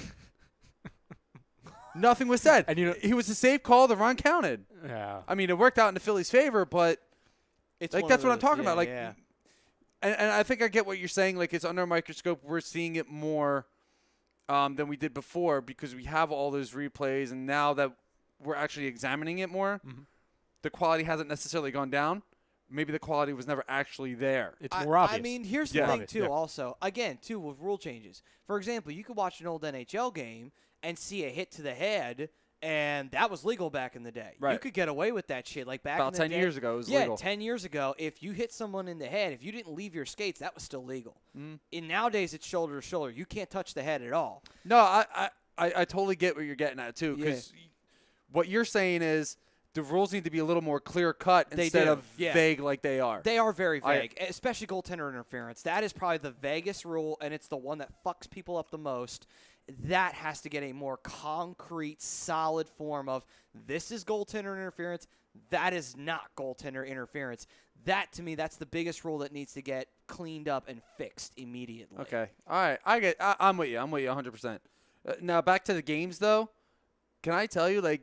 Nothing was said. And he was a safe call. The run counted. Yeah. It worked out in the Phillies' favor, but it's that's what I'm talking about. Like, and I think I get what you're saying. Like, it's under a microscope. We're seeing it more than we did before because we have all those replays, and now that we're actually examining it more, the quality hasn't necessarily gone down. Maybe the quality was never actually there. It's more obvious. Here's the thing, too, also. Again, too, with rule changes. For example, you could watch an old NHL game and see a hit to the head, and that was legal back in the day. Right. You could get away with that shit. Like back About in the 10 day, years ago, it was legal. 10 years ago, if you hit someone in the head, if you didn't leave your skates, that was still legal. And nowadays, it's shoulder to shoulder. You can't touch the head at all. No, I totally get what you're getting at, too, because what you're saying is the rules need to be a little more clear-cut instead of vague like they are. They are very vague, especially goaltender interference. That is probably the vaguest rule, and it's the one that fucks people up the most. That has to get a more concrete, solid form of this is goaltender interference, that is not goaltender interference. That, to me, that's the biggest rule that needs to get cleaned up and fixed immediately. Okay. All right. I'm with you. I'm with you 100%. Now, back to the games, though. Can I tell you, like,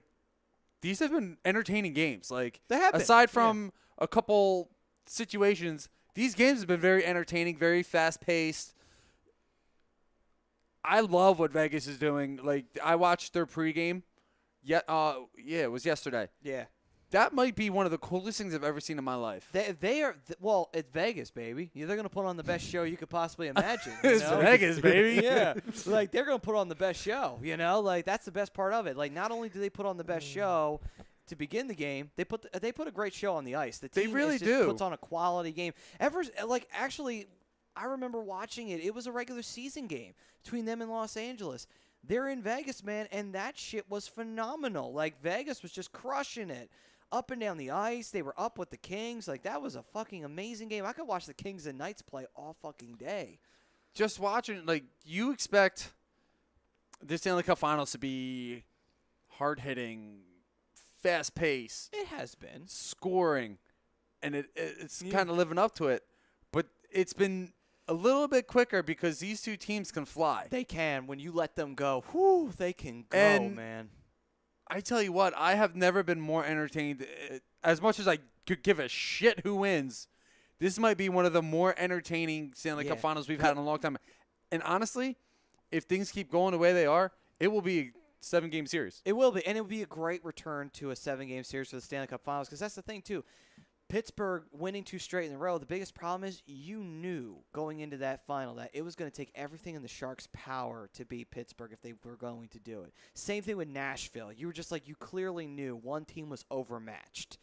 these have been entertaining games. Like, they have been. Aside from a couple situations, these games have been very entertaining, very fast-paced. I love what Vegas is doing. Like, I watched their pregame. It was yesterday. Yeah. That might be one of the coolest things I've ever seen in my life. They are well, it's Vegas, baby. They're going to put on the best show you could possibly imagine. It's Vegas, baby. Yeah. Like, they're going to put on the best show, Like, that's the best part of it. Like, not only do they put on the best show to begin the game, they put a great show on the ice. The team really do. puts on a quality game. Actually, I remember watching it. It was a regular season game between them and Los Angeles. They're in Vegas, man, and that shit was phenomenal. Like, Vegas was just crushing it. Up and down the ice. They were up with the Kings. Like, that was a fucking amazing game. I could watch the Kings and Knights play all fucking day. Just watching, like, you expect the Stanley Cup Finals to be hard-hitting, fast-paced. It has been. Scoring, and it's kind of living up to it. But it's been a little bit quicker because these two teams can fly. They can. When you let them go, whew, they can go, And man. I tell you what, I have never been more entertained. As much as I could give a shit who wins, this might be one of the more entertaining Stanley Cup Finals we've had in a long time. And honestly, if things keep going the way they are, it will be a 7-game series. It will be, and it will be a great return to a 7-game series for the Stanley Cup Finals, because that's the thing, too. Pittsburgh winning 2 straight in a row, the biggest problem is you knew going into that final that it was going to take everything in the Sharks' power to beat Pittsburgh if they were going to do it. Same thing with Nashville. You were just like, you clearly knew one team was overmatched.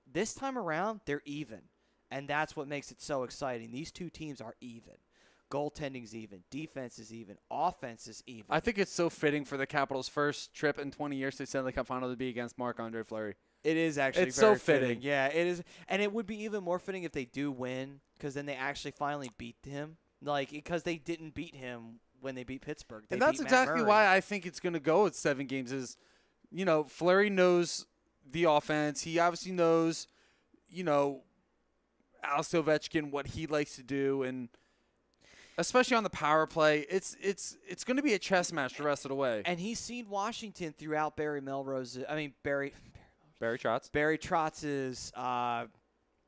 This time around, they're even, and that's what makes it so exciting. These two teams are even. Goaltending's even. Defense is even. Offense is even. I think it's so fitting for the Capitals' first trip in 20 years to Stanley Cup Final to be against Marc-Andre Fleury. It is actually It's very so fitting. Yeah, it is. And it would be even more fitting if they do win, because then they actually finally beat him. Like, because they didn't beat him when they beat Pittsburgh. They And that's beat Matt exactly Murray. why I think it's going to go with 7 games is, you know, Fleury knows the offense. He obviously knows, you know, Alex Ovechkin, what he likes to do. And especially on the power play, it's going to be a chess match the rest of the way. And he's seen Washington throughout Barry Trotz's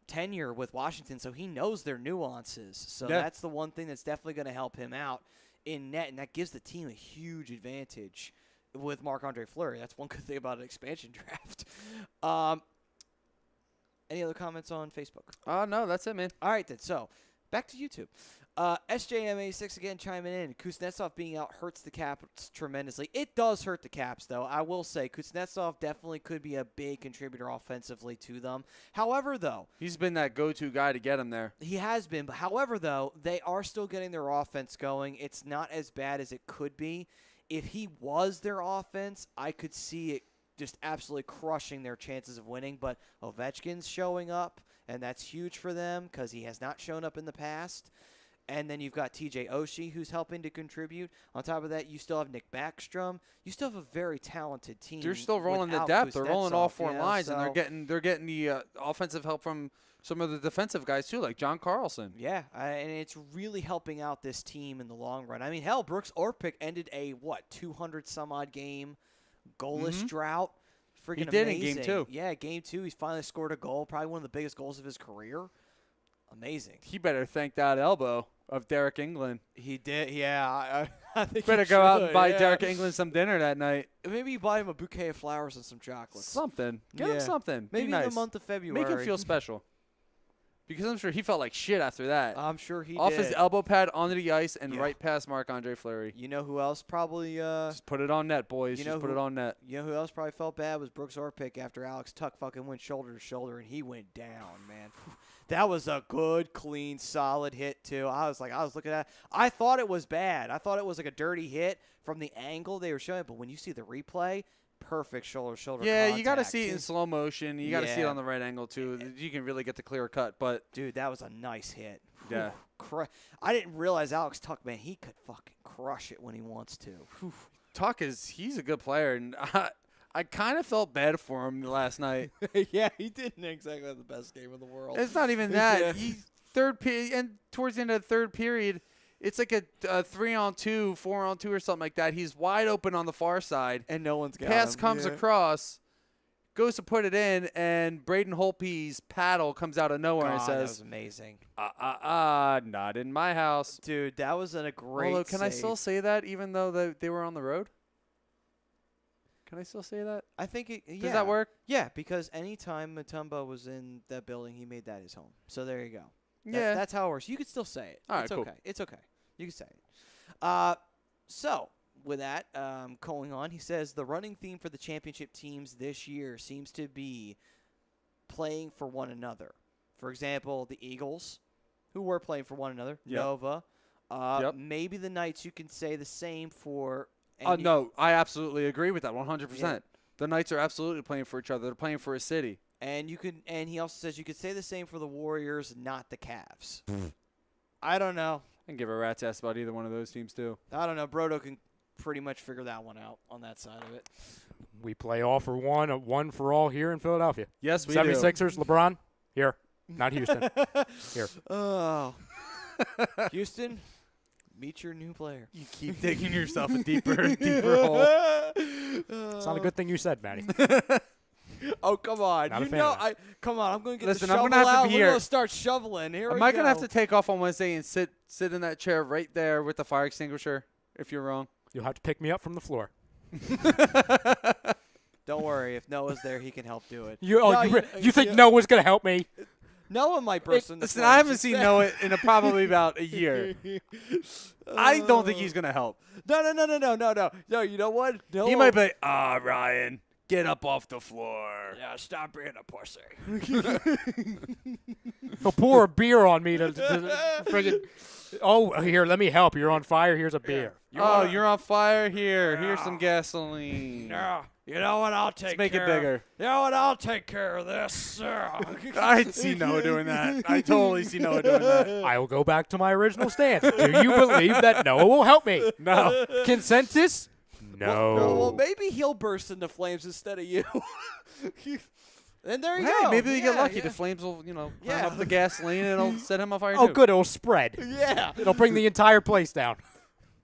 tenure with Washington, so he knows their nuances. So that's the one thing that's definitely going to help him out in net, and that gives the team a huge advantage with Marc-Andre Fleury. That's one good thing about an expansion draft. Any other comments on Facebook? No, that's it, man. All right, then. So, back to YouTube. SJMA6 again chiming in. Kuznetsov being out hurts the Caps tremendously. It does hurt the Caps, though. I will say Kuznetsov definitely could be a big contributor offensively to them. However, though, He's been that go-to guy to get him there. he has been. But however, though, they are still getting their offense going. It's not as bad as it could be. If he was their offense, I could see it just absolutely crushing their chances of winning. But Ovechkin's showing up, and that's huge for them because he has not shown up in the past. And then you've got TJ Oshie, who's helping to contribute. On top of that, you still have Nick Backstrom. You still have a very talented team. They're still rolling the without depth. They're rolling all Kuznetsov, 4 lines, and they're getting the offensive help from some of the defensive guys too, like John Carlson. Yeah, and it's really helping out this team in the long run. I mean, hell, Brooks Orpik ended a 200-some-odd game goalless drought. Freaking He did amazing. in Game 2. Yeah, Game 2, he's finally scored a goal. Probably one of the biggest goals of his career. Amazing. He better thank that elbow of Derek England. He did. Yeah, I think Better he go out and should, buy yeah. Derek England some dinner that night. Maybe you buy him a bouquet of flowers and some chocolates. Something. Get Yeah. him something. Maybe Be nice. in the month of February. Make him feel special. Because I'm sure he felt like shit after that. I'm sure he Off did. his elbow pad onto the ice and Yeah. right past Marc-Andre Fleury. You know who else probably Just put it on net, boys. you know Just put who- it on net. You know who else probably felt bad was Brooks Orpik after Alex Tuck fucking went shoulder to shoulder and he went down, man. That was a good, clean, solid hit too. I was looking at it. I thought it was bad. I thought it was like a dirty hit from the angle they were showing, but when you see the replay, perfect shoulder to shoulder Yeah, contact. you got to see it in slow motion. You got to see it Yeah. on the right angle too. You can really get the clear cut. But Dude, that was a nice hit. Yeah. I didn't realize Alex Tuck, man, he could fucking crush it when he wants to. Whew. Tuck he's a good player, and I kind of felt bad for him last night. Yeah, he didn't exactly have the best game in the world. It's not even that. Yeah. He third period, and towards the end of the third period, it's like a 3-on-2, 4-on-2 or something like that. He's wide open on the far side. And no one's got Pass him. comes Yeah. across, goes to put it in, and Braden Holtby's paddle comes out of nowhere and God, that was says, amazing. not in my house. Dude, that was a great Although, can I save. still say that even though they were on the road? Can I still say that? I think it, yeah. Does that work? Yeah, because anytime Mutombo was in that building, he made that his home. So there you go. Yeah. That's how it works. You could still say it. All right, it's cool. okay. It's okay. You can say it. So, with that going on, he says the running theme for the championship teams this year seems to be playing for one another. For example, the Eagles who were playing for one another. Yep. Nova. Yep. Maybe the Knights, you can say the same for. No, I absolutely agree with that 100%. Yeah. The Knights are absolutely playing for each other. They're playing for a city. And he also says you could say the same for the Warriors, not the Cavs. I don't know. I can give a rat's ass about either one of those teams, too. I don't know. Brodo can pretty much figure that one out on that side of it. We play all for one, a one for all here in Philadelphia. Yes, we do. 76ers, LeBron, here. Not Houston. Here. Oh. Houston, meet your new player. You keep digging yourself a deeper and deeper hole. It's not a good thing you said, Matty. Oh, come on. Not a You fan know, of that. come on. I'm going to get Listen, the I'm shovel gonna have to out. be We're here. going to start shoveling. Here Am we I go. going to have to take off on Wednesday and sit in that chair right there with the fire extinguisher if you're wrong? You'll have to pick me up from the floor. Don't worry. If Noah's there, he can help do it. You think Noah's going to help me? Noah might burst in the Listen, flames I haven't instead. seen Noah in probably about a year. I don't think he's going to help. No. No, you know what? No. He might be like, Ryan, get up off the floor. Yeah, stop being a pussy. He'll pour a beer on me to friggin' oh, here, let me help. You're on fire. Here's a beer. You're on fire here. Here's some gasoline. Yeah. You know what? I'll take Let's make it bigger. You know what? I'll take care of this. I see Noah doing that. I totally see Noah doing that. I will go back to my original stance. Do you believe that Noah will help me? No. Consensus? No. Well, maybe he'll burst into flames instead of you. And there you Hey, go. maybe we get lucky. Yeah. The flames will, climb Yeah. up the gasoline and it'll set him on fire Oh, too. good. It'll spread. Yeah. It'll bring the entire place down.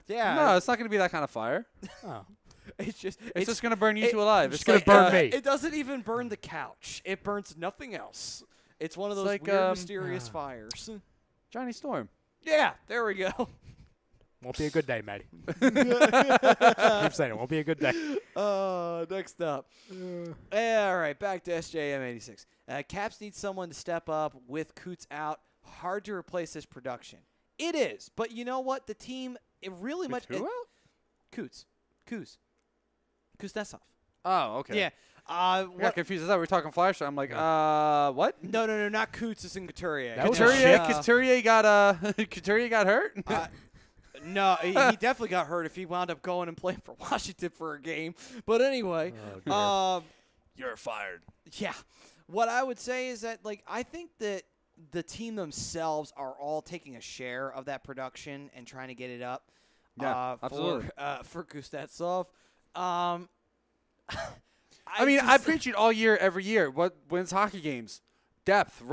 Yeah. No, it's not going to be that kind of fire. Oh. It's just It's just going to burn you two alive. it's It's gonna like, burn me. It doesn't even burn the couch. It burns nothing else. It's one of It's those like, weird, mysterious fires. Johnny Storm. Yeah, there we go. Won't be a good day, Matty. I'm saying it won't be a good day. Next up. All right, back to SJM 86. Caps need someone to step up with Coots out. Hard to replace his production. It is, but you know what? The team, it really much. Who out? Coots. Kuznetsov. Oh, okay. Yeah. I got confused. I thought we were talking Flash. I'm like, what? No, not Coots. It's in Couturier. That was a Couturier got Couturier got hurt. No, he definitely got hurt if he wound up going and playing for Washington for a game. But anyway, You're fired. yeah. What I would say is that, I think that the team themselves are all taking a share of that production and trying to get it up. Yeah, absolutely. For Kuznetsov. I preach it all year, every year. What wins hockey games? Depth,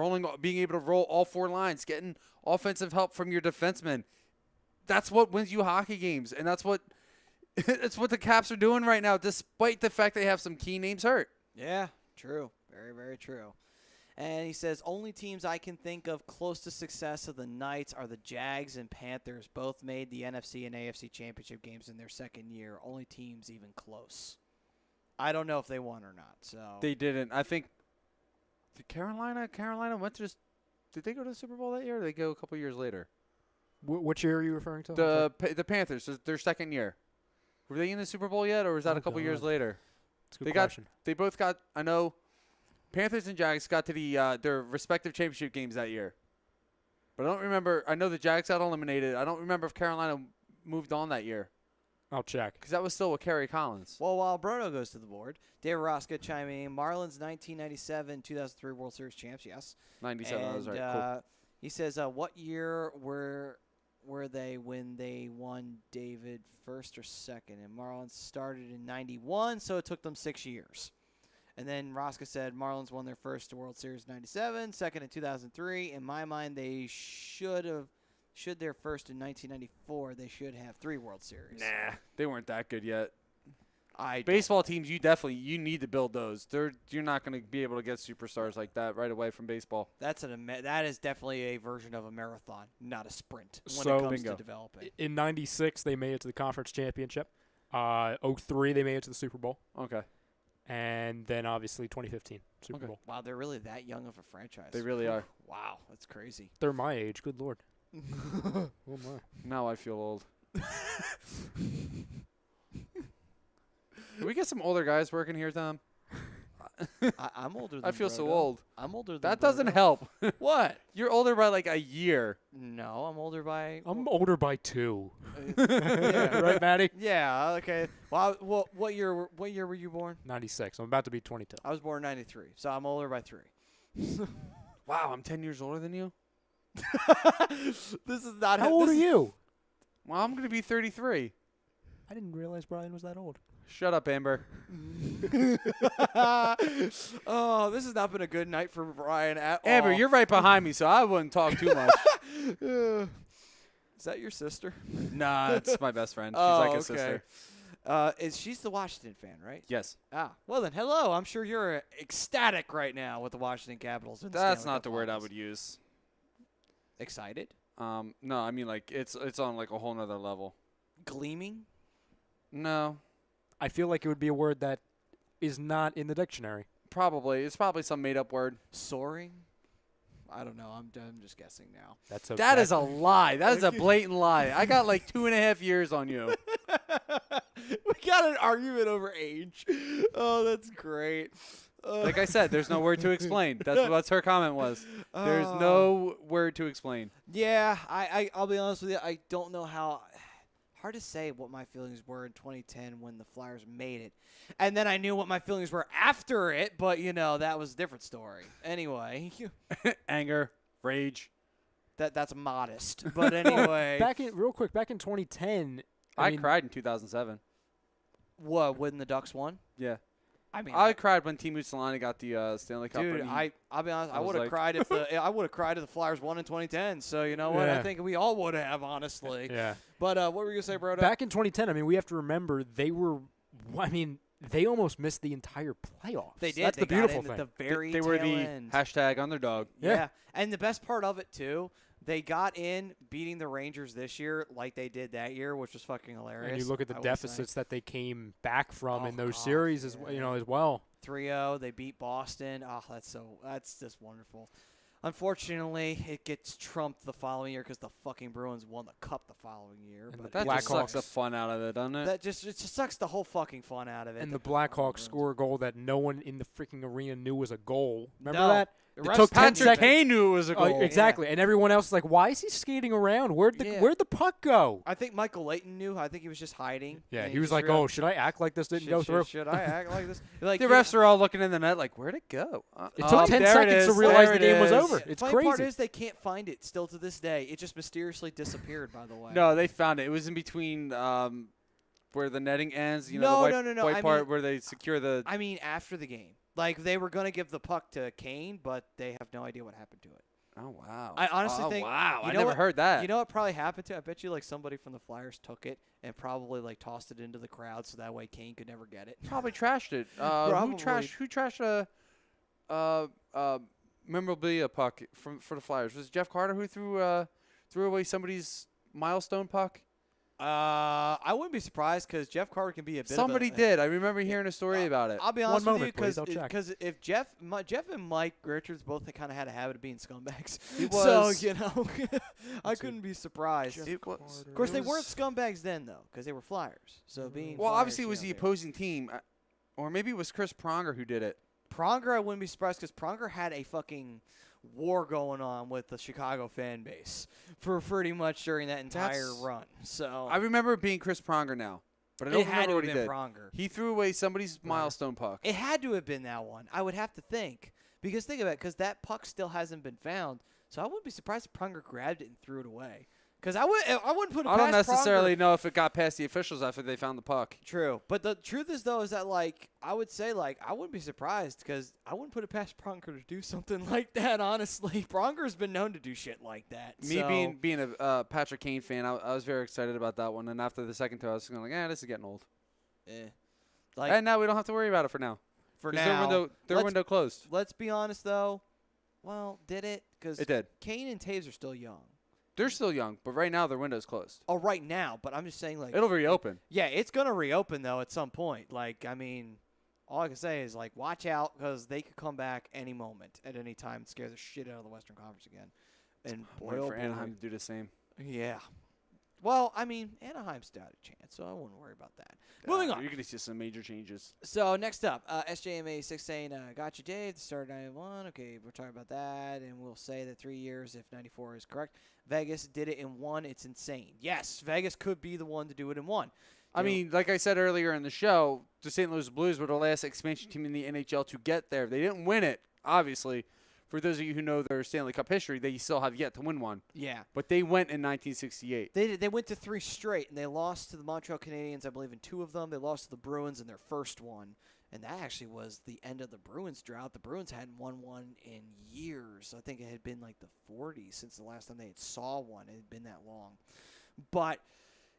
being able to roll all four lines, getting offensive help from your defensemen. That's what wins you hockey games, and that's what the Caps are doing right now, despite the fact they have some key names hurt. Yeah, true. Very, very true. And he says, only teams I can think of close to success of the Knights are the Jags and Panthers. Both made the NFC and AFC championship games in their second year. Only teams even close. I don't know if they won or not. So They didn't. I think Carolina went to did they go to the Super Bowl that year, or did they go a couple years later? Which year are you referring to? The Panthers, their second year. Were they in the Super Bowl yet, or was that a couple years later? That's a good question. They both got. I know, Panthers and Jags got to their respective championship games that year. But I don't remember. I know the Jags got eliminated. I don't remember if Carolina moved on that year. I'll check. Because that was still with Kerry Collins. Well, while Bruno goes to the board, Dave Rosca chiming in. Marlins 1997-2003 World Series champs, yes. 97, that was right. Cool. He says, what year were they when they won David first or second? And Marlins started in 91, so it took them 6 years. And then Rosca said Marlins won their first World Series in 97, second in 2003. In my mind, they should their first in 1994, they should have 3 World Series. Nah, they weren't that good yet. I don't. Baseball teams, you need to build those. You're not going to be able to get superstars like that right away from baseball. That is definitely a version of a marathon, not a sprint when So- it comes Bingo. to developing. In 96, they made it to the conference championship. 03, they made it to the Super Bowl. Okay. And then, obviously, 2015 Super Okay. Bowl. Wow, they're really that young of a franchise. They really are. Wow, that's crazy. They're my age. Good Lord. Oh, my. Now I feel old. Can we get some older guys working here, Tom? I'm older than I feel so Brodo. old. I'm older than That doesn't Brodo. help. What? You're older by like a year. No, I'm older by. I'm older by 2. Yeah. Right, Maddie? Yeah. Okay. Well, what year? What year were you born? 96. I'm about to be 22. I was born in '93, so I'm older by 3. Wow, I'm 10 years older than you. This is not How old are this is- you? Well, I'm gonna be 33. I didn't realize Brian was that old. Shut up, Amber. Oh, this has not been a good night for Brian at all. Amber, you're right behind me, so I wouldn't talk too much. Is that your sister? Nah, it's my best friend. She's Oh, like a okay. sister. She's the Washington fan, right? Yes. Ah, well then, hello. I'm sure you're ecstatic right now with the Washington Capitals. in the That's Stanley not Cup the word I Finals. would use. Excited? No, I mean like it's on like a whole nother level. Gleaming? No, I feel like it would be a word that is not in the dictionary. probably. It's probably some made up word. Soaring? I don't know. I'm just guessing now. That's That is a lie. That is a blatant lie. I got like 2.5 years on you. We got an argument over age. Oh, that's great. Like I said, there's no word to explain. That's what her comment was. There's no word to explain. Yeah, I'll be honest with you. I don't know how. Hard to say what my feelings were in 2010 when the Flyers made it. And then I knew what my feelings were after it, but, that was a different story. Anyway, Anger, rage. that's modest. But anyway. back in 2010. I mean, cried in 2007. What, when the Ducks won? Yeah. I mean, I cried when Teemu Selanne got the Stanley Cup. dude, and he- I'll be honest. I was would have like- cried if the Flyers won in 2010. So you know what? I Yeah. think we all would have, honestly. Yeah. But what were you gonna say, bro? Back in 2010, I mean, we have to remember they almost missed the entire playoffs. They did. That's They the beautiful got in thing. at the very they were tail the end. hashtag underdog. Yeah. And the best part of it, too, they got in beating the Rangers this year like they did that year, which was fucking hilarious. And you look at the I will say. deficits that they came back from Oh, in those God, series as yeah. as well. 3-0, they beat Boston. Oh, that's just wonderful. Unfortunately, it gets trumped the following year because the fucking Bruins won the cup the following year. And But That Blackhawks. just sucks the fun out of it, doesn't it? it just sucks the whole fucking fun out of it. And that the fucking Blackhawks Bruins- score a goal that no one in the freaking arena knew was a goal. Remember No. that? The It refs took 10 didn't even- Patrick seconds. Kane knew it was a Oh, goal. exactly. And everyone else is like, why is he skating around? Where'd Yeah. the puck go? I think Michael Layton knew. I think he was just hiding. Yeah, and he was just like, realized, oh, should I act like this didn't go through? Should I act like this? Like, The refs are all looking in the net like, where'd it go? It took 10 there seconds to is. realize There the it game was is. over. It's funny part crazy. is they can't find it still to this day. It just mysteriously disappeared, by the way. No, they found it. It was in between where the netting ends. You know, No, the white, no, no, no. white I part mean- where they secure the. I mean, after the game. Like, they were going to give the puck to Kane, but they have no idea what happened to it. Oh wow! I honestly oh, think- Wow, you I know never what- heard that. You know what probably happened to it? I bet you, like, somebody from the Flyers took it and probably, like, tossed it into the crowd so that way Kane could never get it. Probably trashed it. Probably. Who trashed a memorabilia puck for the Flyers? Was it Jeff Carter who threw away somebody's milestone puck? I wouldn't be surprised because Jeff Carter can be a bit Somebody of a, did. I remember hearing a story about it. I'll be One honest with you moment, please, I'll check. because if Jeff and Mike Richards both kind of had a habit of being scumbags, He so was- I couldn't be surprised. It was- Of course, it they was- weren't scumbags then though, because they were Flyers. So being Well, Flyers, obviously it was the they- opposing team, or maybe it was Chris Pronger who did it. Pronger. I wouldn't be surprised because Pronger had a fucking war going on with the Chicago fan base for pretty much during that entire That's- run. So I remember it being Chris Pronger now, but I don't it had remember to what have he been did. Pronger. He threw away somebody's milestone puck. It had to have been that one. I would have to think. Because think about it, because that puck still hasn't been found. So I wouldn't be surprised if Pronger grabbed it and threw it away. Because I wouldn't put it I don't past necessarily Pronger. know if it got past the officials after they found the puck. True. But the truth is, though, is that, like, I would say, like, I wouldn't be surprised because I wouldn't put it past Pronger to do something like that, honestly. Pronger's been known to do shit like that. Me so. being a Patrick Kane fan, I was very excited about that one. And after the second two, I was going like, this is getting old. Like, And now we don't have to worry about it for now. for 'Cause now. their window closed. Let's be honest, though. Well, did it? Because It did. Kane and Taves are still young. They're still young, but right now their window's closed. Oh, right now. But I'm just saying, like. It'll reopen. Yeah, it's going to reopen, though, at some point. Like, I mean, all I can say is, like, watch out because they could come back any moment at any time and scare the shit out of the Western Conference again. And boy, Wait oh for boy. Anaheim to do the same. Yeah. Well, I mean, Anaheim's got a chance, so I wouldn't worry about that. Moving on. You're going to see some major changes. So next up, SJMA6 saying, "Gotcha, Dave. The start of 91. Okay, we're talking about that, and we'll say that 3 years if 94 is correct. Vegas did it in 1. It's insane. Yes, Vegas could be the one to do it in 1. I mean, like I said earlier in the show, the St. Louis Blues were the last expansion team in the NHL to get there. They didn't win it, obviously. For those of you who know their Stanley Cup history, they still have yet to win one. Yeah, But they went in 1968. they went to 3 straight, and they lost to the Montreal Canadiens, I believe, in 2 of them. They lost to the Bruins in their first one, and that actually was the end of the Bruins drought. The Bruins hadn't won one in years. I think it had been like the 40s since the last time they had saw one. It had been that long. But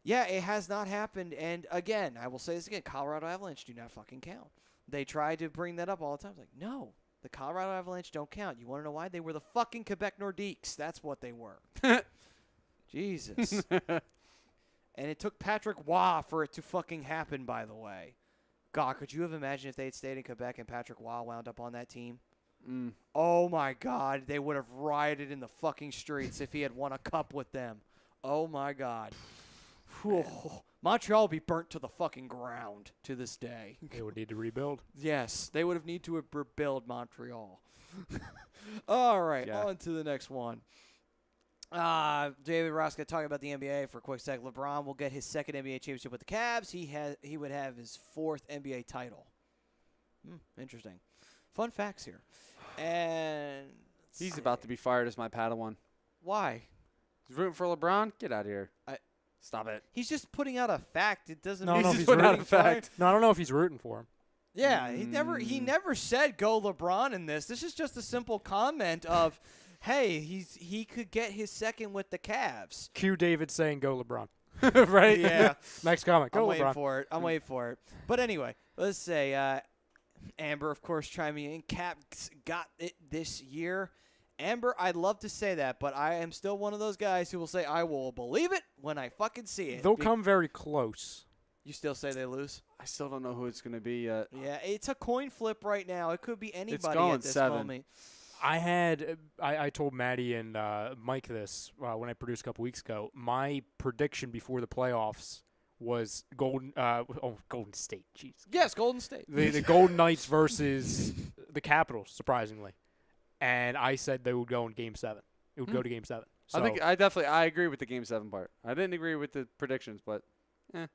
yeah, it has not happened. And again, I will say this again, Colorado Avalanche do not fucking count. They try to bring that up all the time. It's like, no, the Colorado Avalanche don't count. You want to know why? They were the fucking Quebec Nordiques. That's what they were. Jesus. And it took Patrick Waugh for it to fucking happen, by the way. God, could you have imagined if they had stayed in Quebec and Patrick Waugh wound up on that team? Oh, my God. They would have rioted in the fucking streets if he had won a cup with them. Oh, my God. Montreal would be burnt to the fucking ground to this day. They would need to rebuild. Yes, they would have need to rebuild Montreal. All right, Yeah. on to the next one. David Ross got talking about the NBA for a quick sec. LeBron will get his second NBA championship with the Cavs. He would have his 4th NBA title. Interesting. Fun facts here. And He's about to be fired as my Padawan. why? He's rooting for LeBron? Get out of here. Stop it. He's just putting out a fact. It doesn't No, mean no, He's he's just putting out rooting a for it. fact. No, I don't know if he's rooting for him. Yeah, he never said go LeBron in this. This is just a simple comment of, hey, he could get his second with the Cavs. Cue David saying go LeBron. Right? Yeah, Next comment. Go I'm waiting LeBron. for it. I'm waiting for it. But anyway, let's say Amber, of course, chiming in. Caps got it this year. Amber, I'd love to say that, but I am still one of those guys who will say I will believe it when I fucking see it. They'll come very close. You still say they lose? I still don't know who it's going to be yet. Yeah, it's a coin flip right now. It could be anybody going at this 7. moment. I told Maddie and Mike this when I produced a couple weeks ago. My prediction before the playoffs was Golden State. Jeez. Yes, Golden State. The Golden Knights versus the Capitals, surprisingly. And I said they would go in Game 7. It would go to Game 7. So, I agree with the Game 7 part. I didn't agree with the predictions, but what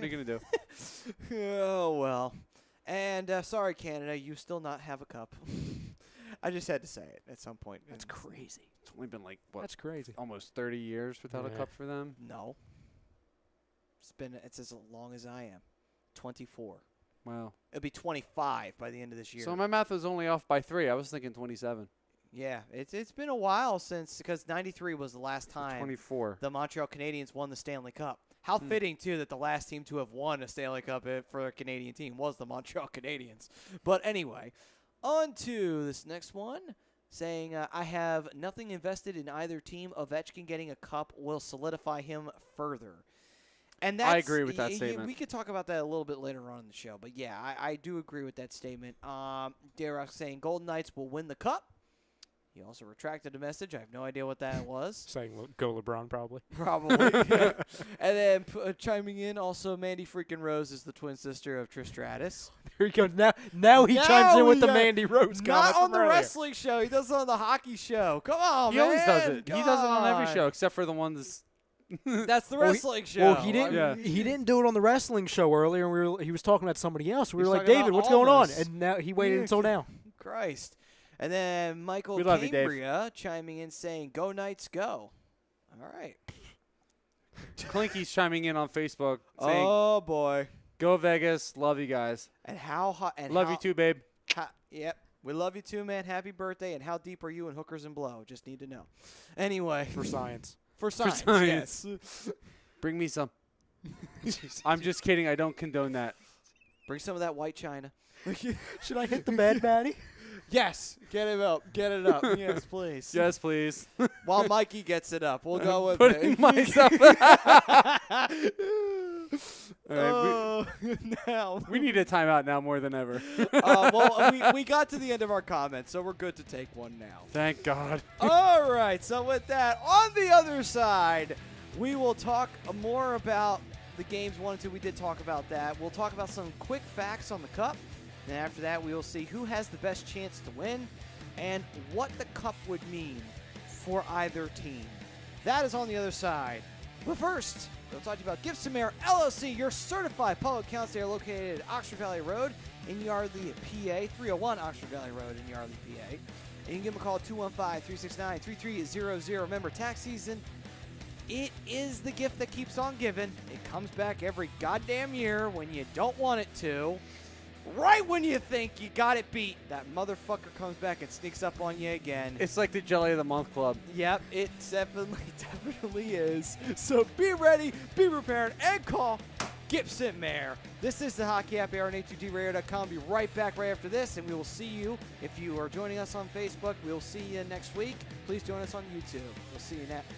are you going to do? Oh, well. And sorry, Canada, you still not have a cup. I just had to say it at some point. that's crazy. It's only been like, what, That's crazy. almost 30 years without a Yeah. cup for them? No. It's as long as I am. 24. Wow. It'll be 25 by the end of this year. So my math was only off by 3. I was thinking 27. Yeah, it's been a while because 93 was the last time 24. the Montreal Canadiens won the Stanley Cup. How fitting, too, that the last team to have won a Stanley Cup for a Canadian team was the Montreal Canadiens. But anyway, on to this next one, saying, I have nothing invested in either team. Ovechkin getting a cup will solidify him further. And that's, I agree with that statement. We could talk about that a little bit later on in the show. But, yeah, I do agree with that statement. Darroch saying Golden Knights will win the cup. He also retracted a message. I have no idea what that was. Saying go LeBron, probably. Probably. Yeah. And then chiming in, also Mandy freaking Rose is the twin sister of Trish Stratus. There he goes. Now he chimes in with the Mandy Rose comment. Not on from the earlier. wrestling show. He does it on the hockey show. Come on, He man. always does it. He does it on every God. show except for the ones. That's the Well, wrestling show. Well, he didn't. Yeah. He didn't do it on the wrestling show earlier. And he was talking about somebody else. We He's were like, talking David, about what's going on? Almas. And now he waited until now. Christ. And then Michael We love you, Dave. Cambria chiming in saying, "Go Knights, go!" All right. Clinky's chiming in on Facebook saying, Oh boy. "Go Vegas, love you guys, And how hot? And love how, you too, babe." Yep. We love you too, man. Happy birthday. And how deep are you in hookers and blow? Just need to know. Anyway. For science. For science. science. Yes. Bring me some. I'm just kidding. I don't condone that. Bring some of that white china. Should I hit the bed, Maddie? Yes. Get it up. Get it up. Yes, please. Yes, please. While Mikey gets it up. We'll go with Putting it. myself. All right, Oh, now. we need a timeout now more than ever. Well, we got to the end of our comments, so we're good to take one now. Thank God. All right, so with that, on the other side We will talk more about the games 1 and 2. We did talk about that. We'll talk about some quick facts on the Cup. And after that, we will see who has the best chance to win and what the Cup would mean for either team. That is on the other side. But first, we'll talk to you about Gibson Mayer LLC, your certified public accounts. They are located at Oxford Valley Road in Yardley, PA, 301 Oxford Valley Road in Yardley, PA. And you can give them a call at 215-369-3300. Remember, tax season, it is the gift that keeps on giving. It comes back every goddamn year when you don't want it to. Right when you think you got it beat, that motherfucker comes back and sneaks up on you again. It's like the Jelly of the Month Club. Yep, it definitely is. So be ready, be prepared, and call Gibson Mayer. This is the Hockey Happy Hour on A2DRadio.com. Be right back right after this, and we will see you. If you are joining us on Facebook, we'll see you next week. Please join us on YouTube. We'll see you next.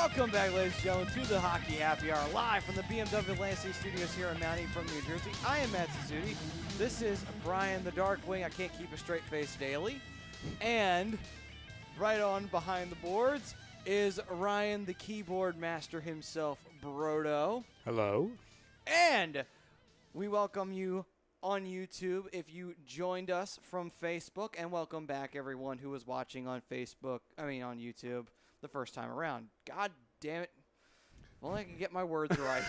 Welcome back, ladies and gentlemen, to the Hockey Happy Hour, live from the BMW Lansing Studios here in Mountie from New Jersey. I am Matt Suzuki. This is Brian the Darkwing. I can't keep a straight face daily. And right on behind the boards is Ryan, the keyboard master himself, Brodo. Hello. And we welcome you on YouTube if you joined us from Facebook, and welcome back everyone who was watching on on YouTube the first time around. God damn it. Well, I can get my words right.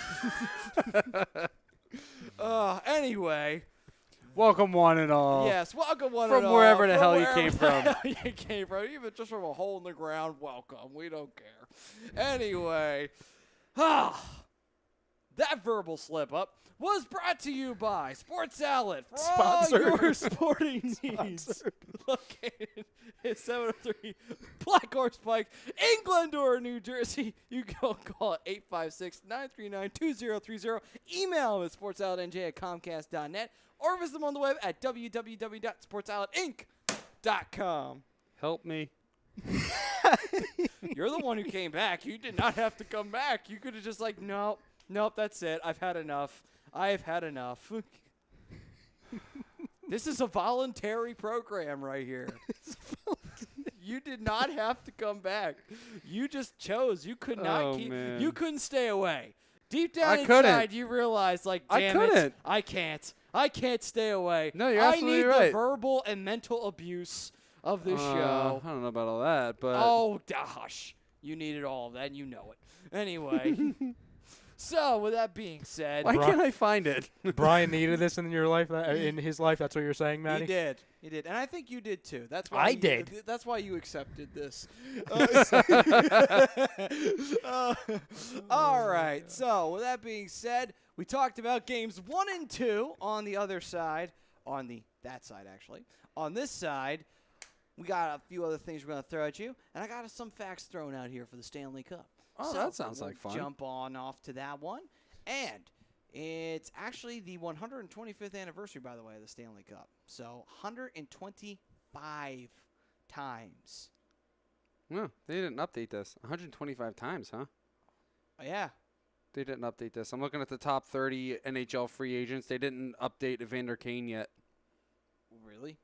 Anyway. Welcome one and all. Yes, welcome one From and wherever all. the hell you came from. You came from. Even just from a hole in the ground, welcome. We don't care. Anyway. That verbal slip-up was brought to you by Sports Salad for Sponsored. all your sporting needs. Located at 703 Black Horse Pike in Glendora, New Jersey. You can call it 856-939-2030. Email them at sportsaladnj@comcast.net or visit them on the web at www.sportsaladinc.com. Help me. You're the one who came back. You did not have to come back. You could have just like, nope, that's it. I've had enough. I have had enough. This is a voluntary program right here. You did not have to come back. You just chose. You could not keep. Man. You couldn't stay away. Deep down I inside, couldn't. you realized, like, I damn it, couldn't. I can't. I can't stay away. No, you're I absolutely need right. the verbal and mental abuse of this show. I don't know about all that, but Oh, gosh. You needed all of that, and you know it. Anyway. So, with that being said. why can't I find it? Brian needed this in your life, in his life. That's what you're saying, Matty? He did. He did. And I think you did, too. That's why I you- did. That's why you accepted this. All right. So, with that being said, we talked about games 1 and 2 on the other side. That side, actually. On this side, we got a few other things we're going to throw at you. And I got some facts thrown out here for the Stanley Cup. Oh, So, that sounds we'll like fun. Jump on off to that one. And it's actually the 125th anniversary, by the way, of the Stanley Cup. So 125 times. No, they didn't update this. 125 times, huh? Yeah. They didn't update this. I'm looking at the top 30 NHL free agents. They didn't update Evander Kane yet. Really?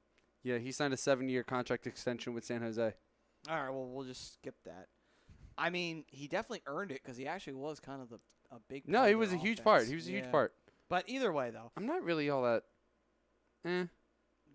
Yeah, he signed a 7-year contract extension with San Jose. All right, well, we'll just skip that. I mean, he definitely earned it because he actually was kind of a big part No, he of was their a huge offense. part. He was a Yeah. huge part. But either way, though. I'm not really all that.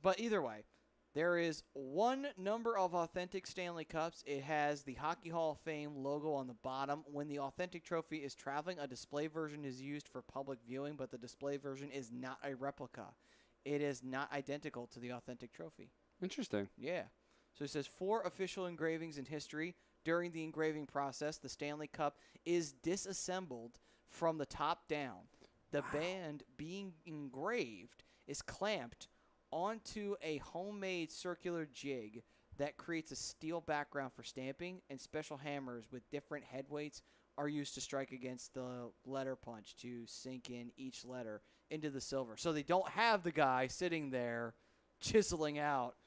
But either way, there is one number of authentic Stanley Cups. It has the Hockey Hall of Fame logo on the bottom. When the authentic trophy is traveling, a display version is used for public viewing, but the display version is not a replica. It is not identical to the authentic trophy. Interesting. Yeah. So it says 4 official engravings in history. During the engraving process, the Stanley Cup is disassembled from the top down. The band being engraved is clamped onto a homemade circular jig that creates a steel background for stamping, and special hammers with different head weights are used to strike against the letter punch to sink in each letter into the silver. So they don't have the guy sitting there chiseling out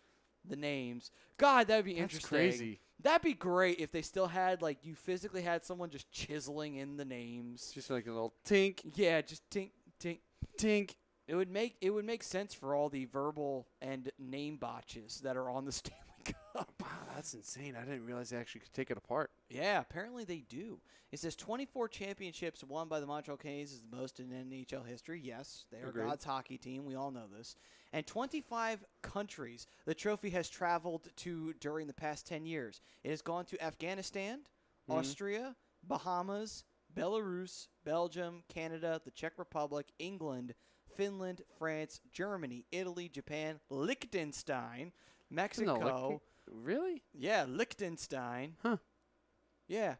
the names. God, that'd be That's interesting. crazy. That'd be great if they still had, like, you physically had someone just chiseling in the names. Just like a little tink, Yeah, just tink, tink. tink. It would make sense for all the verbal and name botches that are on the Stanley Cup. Wow, that's insane. I didn't realize they actually could take it apart. Yeah, apparently they do. It says 24 championships won by the Montreal Canadiens is the most in NHL history. Yes, they are Agreed. God's hockey team. We all know this. And 25 countries the trophy has traveled to during the past 10 years. It has gone to Afghanistan, Austria, Bahamas, Belarus, Belgium, Canada, the Czech Republic, England, Finland, France, Germany, Italy, Japan, Liechtenstein, Mexico. Really? Yeah, Liechtenstein. Huh. Yeah.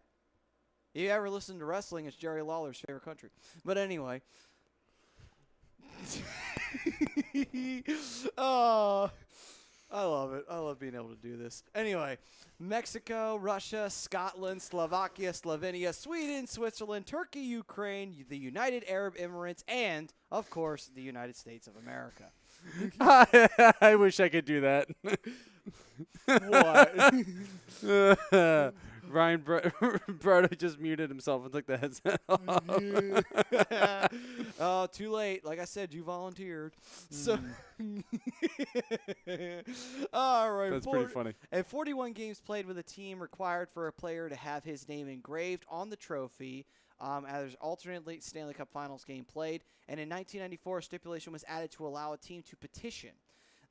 You ever listen to wrestling? It's Jerry Lawler's favorite country. But anyway. Oh, I love it. I love being able to do this. Anyway, Mexico, Russia, Scotland, Slovakia, Slovenia, Sweden, Switzerland, Turkey, Ukraine, the United Arab Emirates, and, of course, the United States of America. I wish I could do that. What? Ryan Berto just muted himself and took the headset off. Oh, too late. Like I said, you volunteered. So, all right. That's pretty funny. And 41 games played with a team required for a player to have his name engraved on the trophy. As alternately Stanley Cup Finals game played. And in 1994, a stipulation was added to allow a team to petition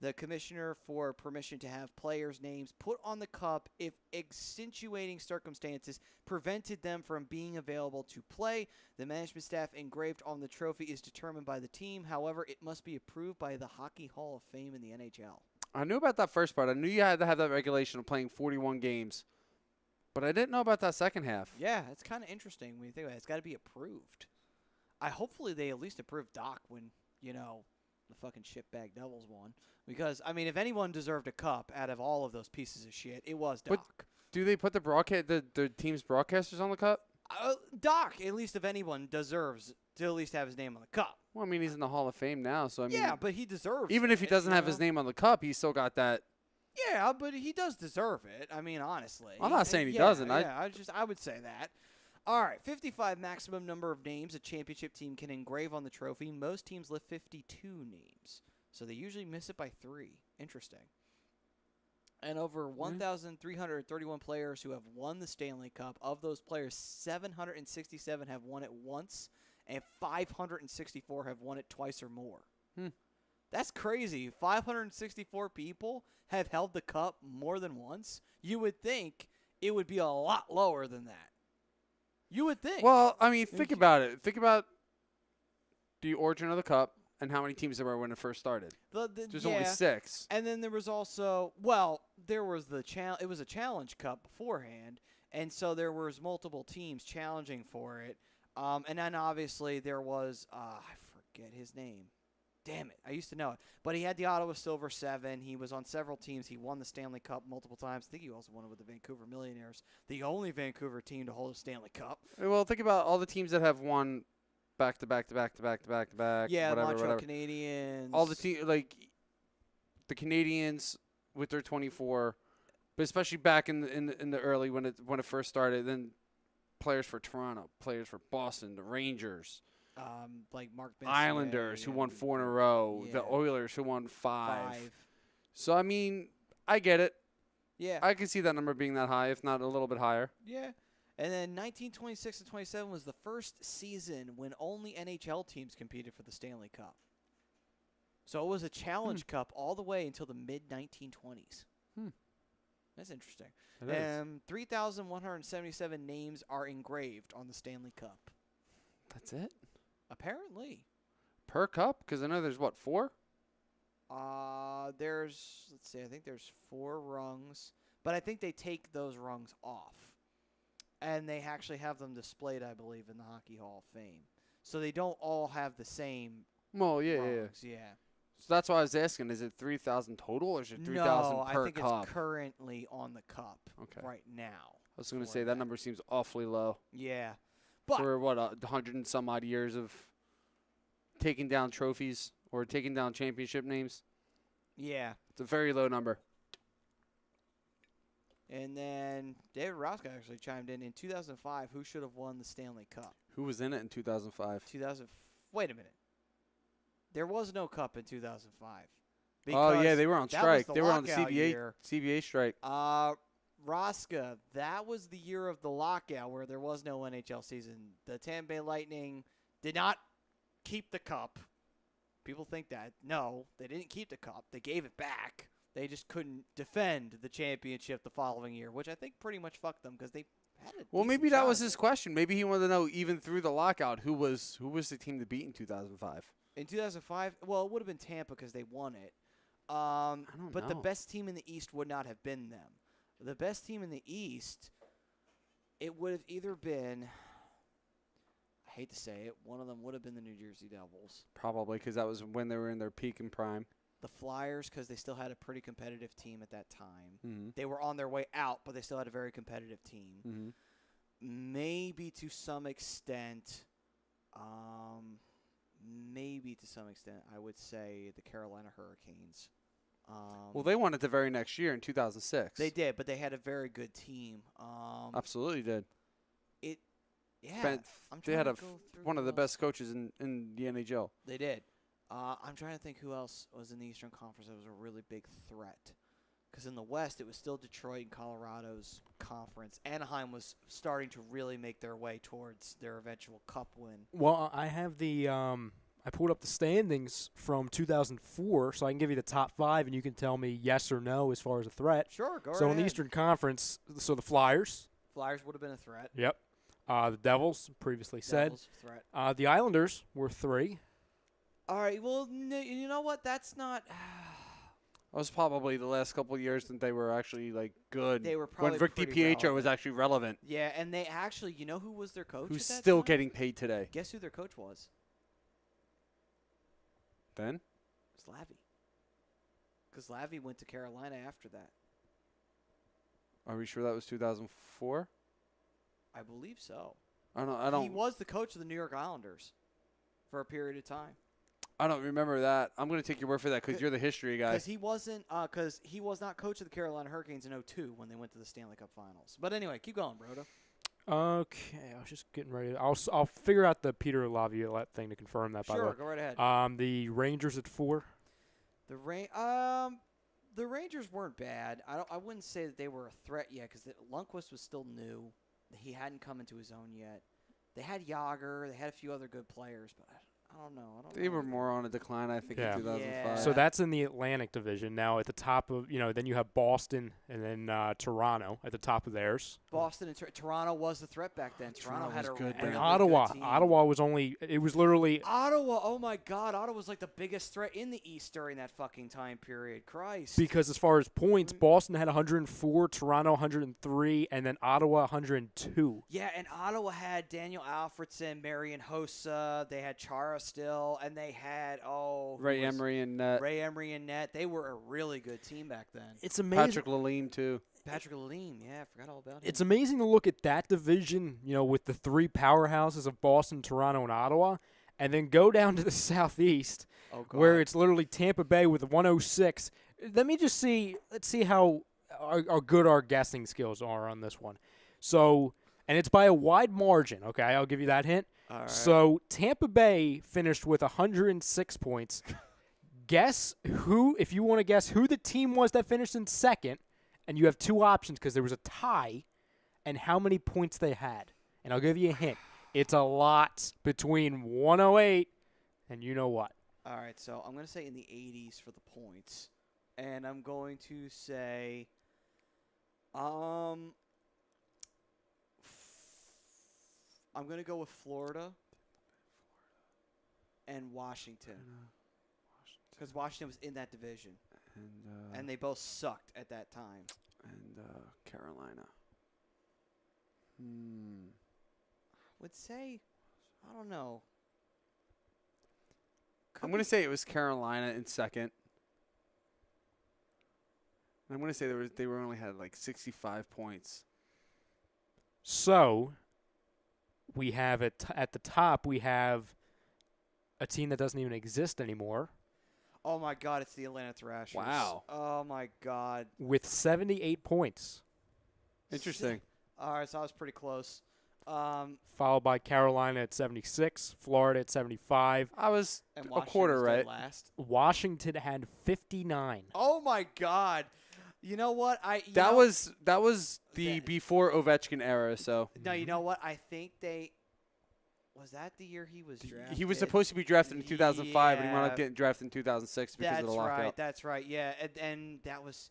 the commissioner for permission to have players' names put on the cup if extenuating circumstances prevented them from being available to play. The management staff engraved on the trophy is determined by the team. However, it must be approved by the Hockey Hall of Fame in the NHL. I knew about that first part. I knew you had to have that regulation of playing 41 games. But I didn't know about that second half. Yeah, it's kind of interesting when you think about it. It's got to be approved. Hopefully they at least approve Doc when, the fucking shitbag Devils won. Because, I mean, if anyone deserved a cup out of all of those pieces of shit, it was Doc. But do they put the team's broadcasters on the cup? Doc, at least if anyone, deserves to at least have his name on the cup. Well, I mean, he's in the Hall of Fame now, so I mean. Yeah, but he deserves even if he doesn't have his name on the cup, he's still got that. Yeah, but he does deserve it. I mean, honestly. I'm not saying he doesn't. Yeah, I would say that. All right, 55 maximum number of names a championship team can engrave on the trophy. Most teams lift 52 names, so they usually miss it by 3. Interesting. And over 1,331 players who have won the Stanley Cup. Of those players, 767 have won it once, and 564 have won it twice or more. That's crazy. 564 people have held the cup more than once. You would think it would be a lot lower than that. You would think. Well, I mean, think about it. Think about the origin of the cup and how many teams there were when it first started. There's only 6. And then there was also, there was it was a Challenge Cup beforehand, and so there was multiple teams challenging for it. And then obviously there was, I forget his name. Damn it, I used to know it. But he had the Ottawa Silver 7. He was on several teams. He won the Stanley Cup multiple times. I think he also won it with the Vancouver Millionaires, the only Vancouver team to hold a Stanley Cup. Well, think about all the teams that have won back-to-back. Yeah, whatever, Montreal Canadiens. All the teams, like the Canadians with their 24, but especially back in the early when it first started. Then players for Toronto, players for Boston, the Rangers. Like Mark Benson, Islanders who won 4 in a row. Yeah. The Oilers who won 5. So, I mean, I get it. Yeah. I can see that number being that high, if not a little bit higher. Yeah. And then 1926 to 27 was the first season when only NHL teams competed for the Stanley Cup. So it was a Challenge Cup all the way until the mid-1920s. That's interesting. 3,177 names are engraved on the Stanley Cup. That's it? Apparently. Per cup? Because I know there's, 4? I think there's 4 rungs. But I think they take those rungs off. And they actually have them displayed, I believe, in the Hockey Hall of Fame. So they don't all have the same rungs. Yeah. So that's why I was asking, is it 3,000 total or is it 3,000 No, per I think cup? it's currently on the cup right now. I was going to say that number seems awfully low. Yeah. But for 100 and some odd years of taking down trophies or taking down championship names. Yeah. It's a very low number. And then David Roscoe actually chimed in 2005, who should have won the Stanley Cup? Who was in it in 2005? Wait a minute. There was no cup in 2005. Oh, yeah, they were on strike. They were on the CBA strike. Rosca, that was the year of the lockout where there was no NHL season. The Tampa Bay Lightning did not keep the cup. People think that. No, they didn't keep the cup. They gave it back. They just couldn't defend the championship the following year, which I think pretty much fucked them because they had a Well, maybe decent that shot was at his it. question. Maybe he wanted to know, even through the lockout, who was the team to beat in 2005? In 2005, well, it would have been Tampa because they won it. don't But the know. best team in the East would not have been them. The best team in the East, it would have either been, I hate to say it, one of them would have been the New Jersey Devils. Probably because that was when they were in their peak and prime. The Flyers, because they still had a pretty competitive team at that time. Mm-hmm. They were on their way out, but they still had a very competitive team. Mm-hmm. Maybe to some extent, I would say the Carolina Hurricanes. Well, they won it the very next year in 2006. They did, but they had a very good team. Absolutely did. Yeah, They had go through one of who the best else. coaches in the NHL. They did. I'm trying to think who else was in the Eastern Conference that was a really big threat. Because in the West, it was still Detroit and Colorado's conference. Anaheim was starting to really make their way towards their eventual Cup win. Well, I have the I pulled up the standings from 2004, so I can give you the top 5, and you can tell me yes or no as far as a threat. Sure, go So right in the ahead. Eastern Conference, so the Flyers. Flyers would have been a threat. Yep. The Devils, previously said. Devils, threat. The Islanders were 3. All right, well, you know what? That's not... That was probably the last couple of years that they were actually like good. They were when probably Rick pretty DiPietro was relevant. actually relevant. Yeah, and they actually, you know who was their coach Who's at that still time? getting paid today? Guess who their coach was? Then? Slavy. Because Slavy went to Carolina after that. Are we sure that was 2004? I believe so. I don't. He was the coach of the New York Islanders for a period of time. I don't remember that. I'm going to take your word for that because you're the history guy. Because he wasn't. Because he was not coach of the Carolina Hurricanes in 2002 when they went to the Stanley Cup Finals. But anyway, keep going, Broda. Okay, I was just getting ready. I'll figure out the Peter Laviolette thing to confirm that. By the Sure, way, go right ahead. the Rangers at 4. The Rangers weren't bad. I wouldn't say that they were a threat yet because Lundqvist was still new. He hadn't come into his own yet. They had Yager. They had a few other good players, but I don't know. They were more on a decline, I think, Yeah. in 2005. So that's in the Atlantic Division. Now at the top of, then you have Boston and then Toronto at the top of theirs. Boston and Toronto was the threat back then. Toronto had was a good really And then. Ottawa. Good team. Ottawa was only, it was literally, Ottawa, oh my God, Ottawa was like the biggest threat in the East during that fucking time period. Christ. because as far as points, Boston had 104, Toronto 103, and then Ottawa 102. Yeah, and Ottawa had Daniel Alfredson, Marian Hossa. They had Chara still, and they had Ray Emery and Ray Emery and net. They were a really good team back then. It's amazing. Patrick Lalime, too. Patrick Lalime, yeah, I forgot all about him. It's amazing to look at that division, with the 3 powerhouses of Boston, Toronto, and Ottawa, and then go down to the Southeast, where it's literally Tampa Bay with 106. Let's see how good our guessing skills are on this one. So, and it's by a wide margin, okay? I'll give you that hint. all right. So, Tampa Bay finished with 106 points. Guess who, if you want to guess who the team was that finished in second, and you have 2 options because there was a tie, and how many points they had. And I'll give you a hint. It's a lot between 108 and you know what. All right, so I'm going to say in the 80s for the points. And I'm going to say I'm going to go with Florida and Washington. Because Washington was in that division. And they both sucked at that time. And Carolina. Would say, I don't know. I'm going to say it was Carolina in second. And I'm going to say they were only had like 65 points. So, we have at the top, we have a team that doesn't even exist anymore. Oh, my God, it's the Atlanta Thrashers. Wow. Oh, my God. With 78 points. Interesting. All right, so I was pretty close. Followed by Carolina at 76, Florida at 75. I was And a Washington quarter was right. dead last. Washington had 59. Oh, my God. You know what? That was the That- before Ovechkin era. So No, you know what? I think they – was that the year he was drafted? he was supposed to be drafted in 2005, but he wound Yeah. up getting drafted in 2006 because of the lockout. That's right. Yeah, and that was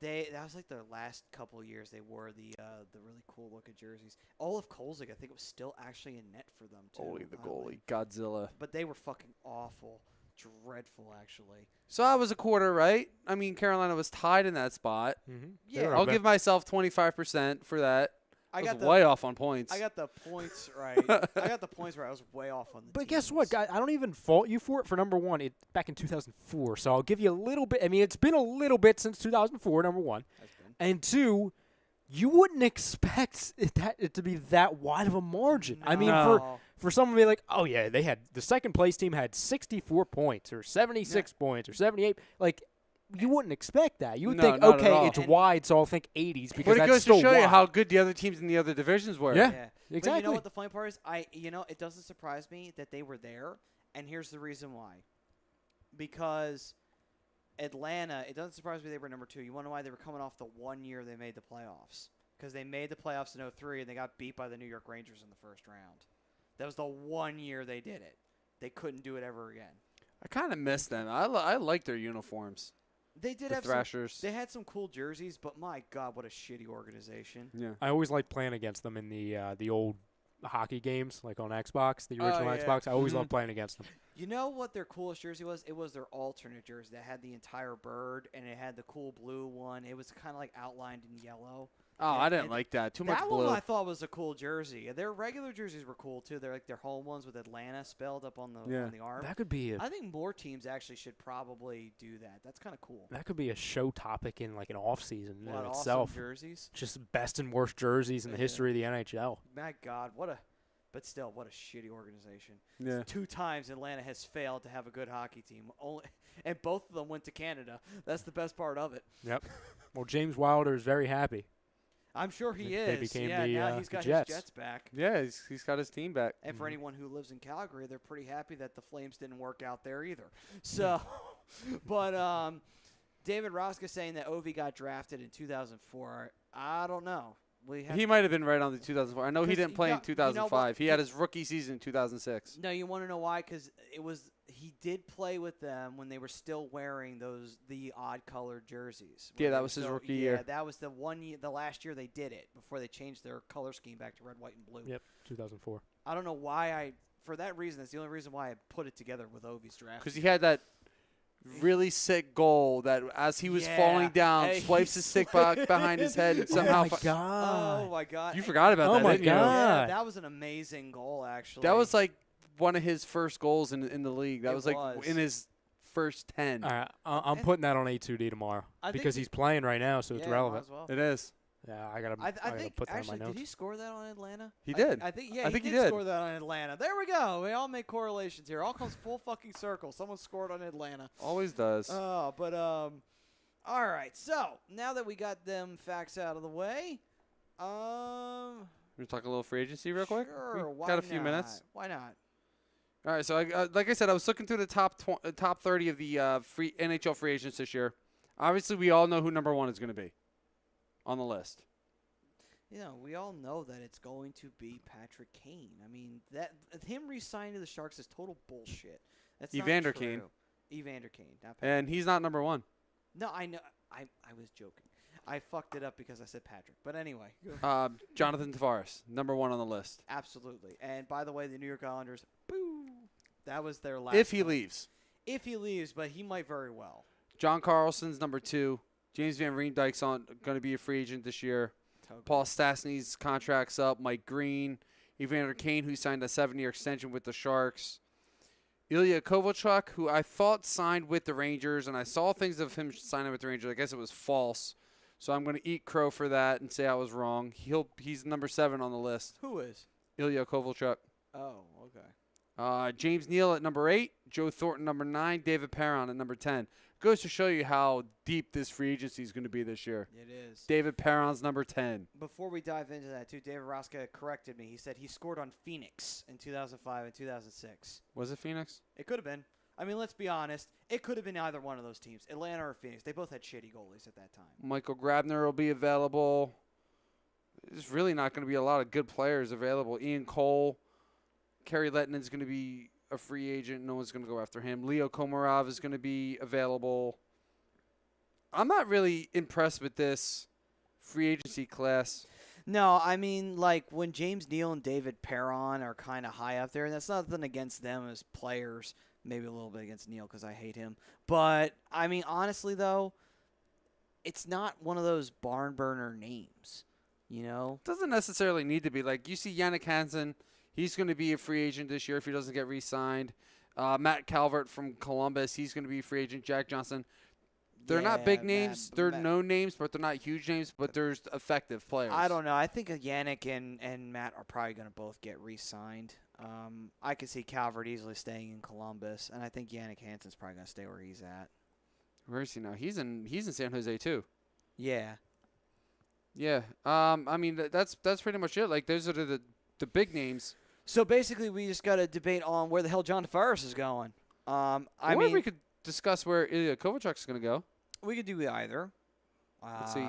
that was like their last couple of years. They wore the really cool looking jerseys. Olaf Kolzig, I think, was still actually in net for them too. Goalie, the goalie, Godzilla. But they were fucking awful, dreadful actually. So I was a quarter right. I mean, Carolina was tied in that spot. Mm-hmm. Yeah. I'll give myself 25% for that. I was got the way off on points. I got the points right. I got the points right. I was way off on the. But guess what, teams. guy? I don't even fault you for it. For number one, back in 2004. So I'll give you a little bit. I mean, it's been a little bit since 2004. Number one, That's been- and two, you wouldn't expect it to be that wide of a margin. I mean, No. for someone to be like, oh yeah, they had the second place team had 64 points or 76 points or 78. Like, you wouldn't expect that. You would No, think, not at okay, all. it's wide, so I'll think 80s because But it that's goes still to show wide. you how good the other teams in the other divisions were. Yeah. But you Exactly. know what the funny part is? It doesn't surprise me that they were there, and here's the reason why. Because Atlanta, it doesn't surprise me they were number 2. You want to know why? They were coming off the 1 year they made the playoffs. Because they made the playoffs in 2003, and they got beat by the New York Rangers in the first round. That was the 1 year they did it. They couldn't do it ever again. I kind of miss them. I like their uniforms. They did The have Thrashers. They had some cool jerseys, but my God, what a shitty organization. Yeah. I always liked playing against them in the old hockey games, like on Xbox, the original yeah. Xbox. I always Mhm. loved playing against them. You know what their coolest jersey was? It was their alternate jersey that had the entire bird, and it had the cool blue one. It was kind of like outlined in yellow. Oh, I didn't and like that. Too much That blue. one I thought was a cool jersey. Their regular jerseys were cool too. They're like their home ones with Atlanta spelled up on the Yeah. on the arm. That could be I think more teams actually should probably do that. That's kind of cool. a show topic in like an off season in What, itself. awesome jerseys? Just best and worst jerseys in the Yeah. history of the NHL. My God, but still, what a shitty organization. Yeah. 2 times Atlanta has failed to have a good hockey team. And both of them went to Canada. That's the best part of it. Yep. Well, James Wilder is very happy. I'm sure he They is. became yeah, the, now he's got Jets. his Jets back. Yeah, he's got his team back. And for Mhm. anyone who lives in Calgary, they're pretty happy that the Flames didn't work out there either. So, but David Roska saying that Ovi got drafted in 2004. I don't know. He might have been right on the 2004. I know he 'Cause didn't play you in know- 2005. you He know had his rookie season in 2006. No, you want to know why? Because he did play with them when they were still wearing the odd colored jerseys. Yeah, where that they was his still- rookie yeah, year. that was the last year they did it before they changed their color scheme back to red, white, and blue. Yep, 2004. I don't know why for that reason. That's the only reason why I put it together with Ovi's draft. Because he had that really sick goal that as he was falling down, Hey, swipes his stick back behind his head and somehow. Oh my God. Oh my God! You forgot about Oh that, my didn't you? God. Yeah, that was an amazing goal, actually. That was like one of his first goals in the league. That It was like was. in his first 10. All right, I'm And- putting that on A2D tomorrow I think because he's playing right now, so it's yeah, might relevant. as well. It is. Yeah, I gotta I gotta think put that actually, in my did notes. he score that on Atlanta? He I did. I think I think he he did did. score that on Atlanta. There we go. We all make correlations here. All comes full fucking circle. Someone scored on Atlanta. Always does. Oh, but all right. So now that we got them facts out of the way, We talk a little free agency real quick. sure. We Why got a few minutes. not? Why not? All right, so like I said, I was looking through the top 30 of the free NHL free agents this year. Obviously, we all know who number 1 is going to be on the list. You know, we all know that it's going to be Patrick Kane. I mean, that him re-signing to the Sharks is total bullshit. That's not Evander true. Kane. Evander Kane, not Patrick. And he's not number 1. No, I know. I was joking. I fucked it up because I said Patrick. But anyway, Jonathan Tavares, number 1 on the list. absolutely. And by the way, the New York Islanders, boo. That was their last. If he one. leaves. If he leaves, but he might very well. John Carlson's number 2. James Van Riemdyk's going to be a free agent this year. Totally. Paul Stastny's contract's up. Mike Green. Evander Kane, who signed a 7-year extension with the Sharks. Ilya Kovalchuk, who I thought signed with the Rangers, and I saw things of him signing with the Rangers. I guess it was false. So I'm going to eat crow for that and say I was wrong. He's number 7 on the list. Who is? Ilya Kovalchuk. Oh, okay. James Neal at number 8. Joe Thornton, number 9. David Perron at number 10. Goes to show you how deep this free agency is going to be this year. It is. David Perron's number 10. Before we dive into that, too, David Roska corrected me. He said he scored on Phoenix in 2005 and 2006. Was it Phoenix? It could have been. I mean, let's be honest. It could have been either one of those teams, Atlanta or Phoenix. They both had shitty goalies at that time. Michael Grabner will be available. There's really not going to be a lot of good players available. Ian Cole. Kerry Lettonen's going to be a free agent. No one's going to go after him. Leo Komarov is going to be available. I'm not really impressed with this free agency class. No, I mean, like, when James Neal and David Perron are kind of high up there, and that's nothing against them as players. Maybe a little bit against Neal because I hate him. But, I mean, honestly, though, it's not one of those barn burner names, you know? Doesn't necessarily need to be. Like, you see Yannick Hansen. He's going to be a free agent this year if he doesn't get re-signed. Matt Calvert from Columbus, he's going to be a free agent. Jack Johnson. They're not big names. They're no names, but they're not huge names, but there's effective players. I don't know. I think Yannick and Matt are probably going to both get re-signed. I could see Calvert easily staying in Columbus, and I think Yannick Hansen's probably going to stay where he's at. Where is he now? He's in San Jose too. Yeah. Yeah. I mean that's pretty much it. Like those are the big names. So basically, we just got to debate on where the hell John Tavares is going. I mean, we could discuss where Ilya Kovalchuk's going to go. we could do either. Let's see.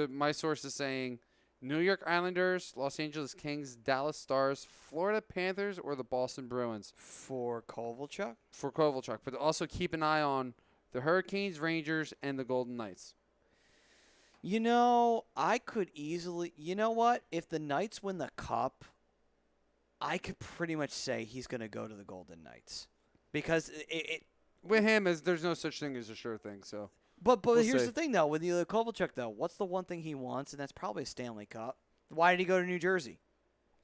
My source is saying New York Islanders, Los Angeles Kings, Dallas Stars, Florida Panthers, or the Boston Bruins For Kovalchuk? for Kovalchuk. But also keep an eye on the Hurricanes, Rangers, and the Golden Knights. You know, I could easily. You know what? If the Knights win the Cup, I could pretty much say he's going to go to the Golden Knights. Because With him, there's no such thing as a sure thing. So, But We'll here's see. the thing, though. With the Kovalchuk, though, what's the one thing he wants? And that's probably a Stanley Cup. Why did he go to New Jersey?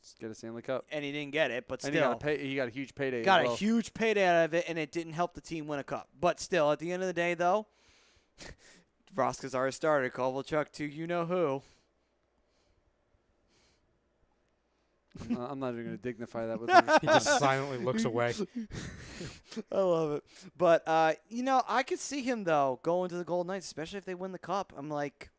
let's get a Stanley Cup. And he didn't get it, but And still. he got a huge payday. Got as a well. huge payday out of it, and it didn't help the team win a cup. But still, at the end of the day, though, Roska's already started. Kovalchuk to you-know-who. I'm not even going to dignify that with He just silently looks away. I love it. But, I could see him, though, going to the Golden Knights, especially if they win the cup. I'm like,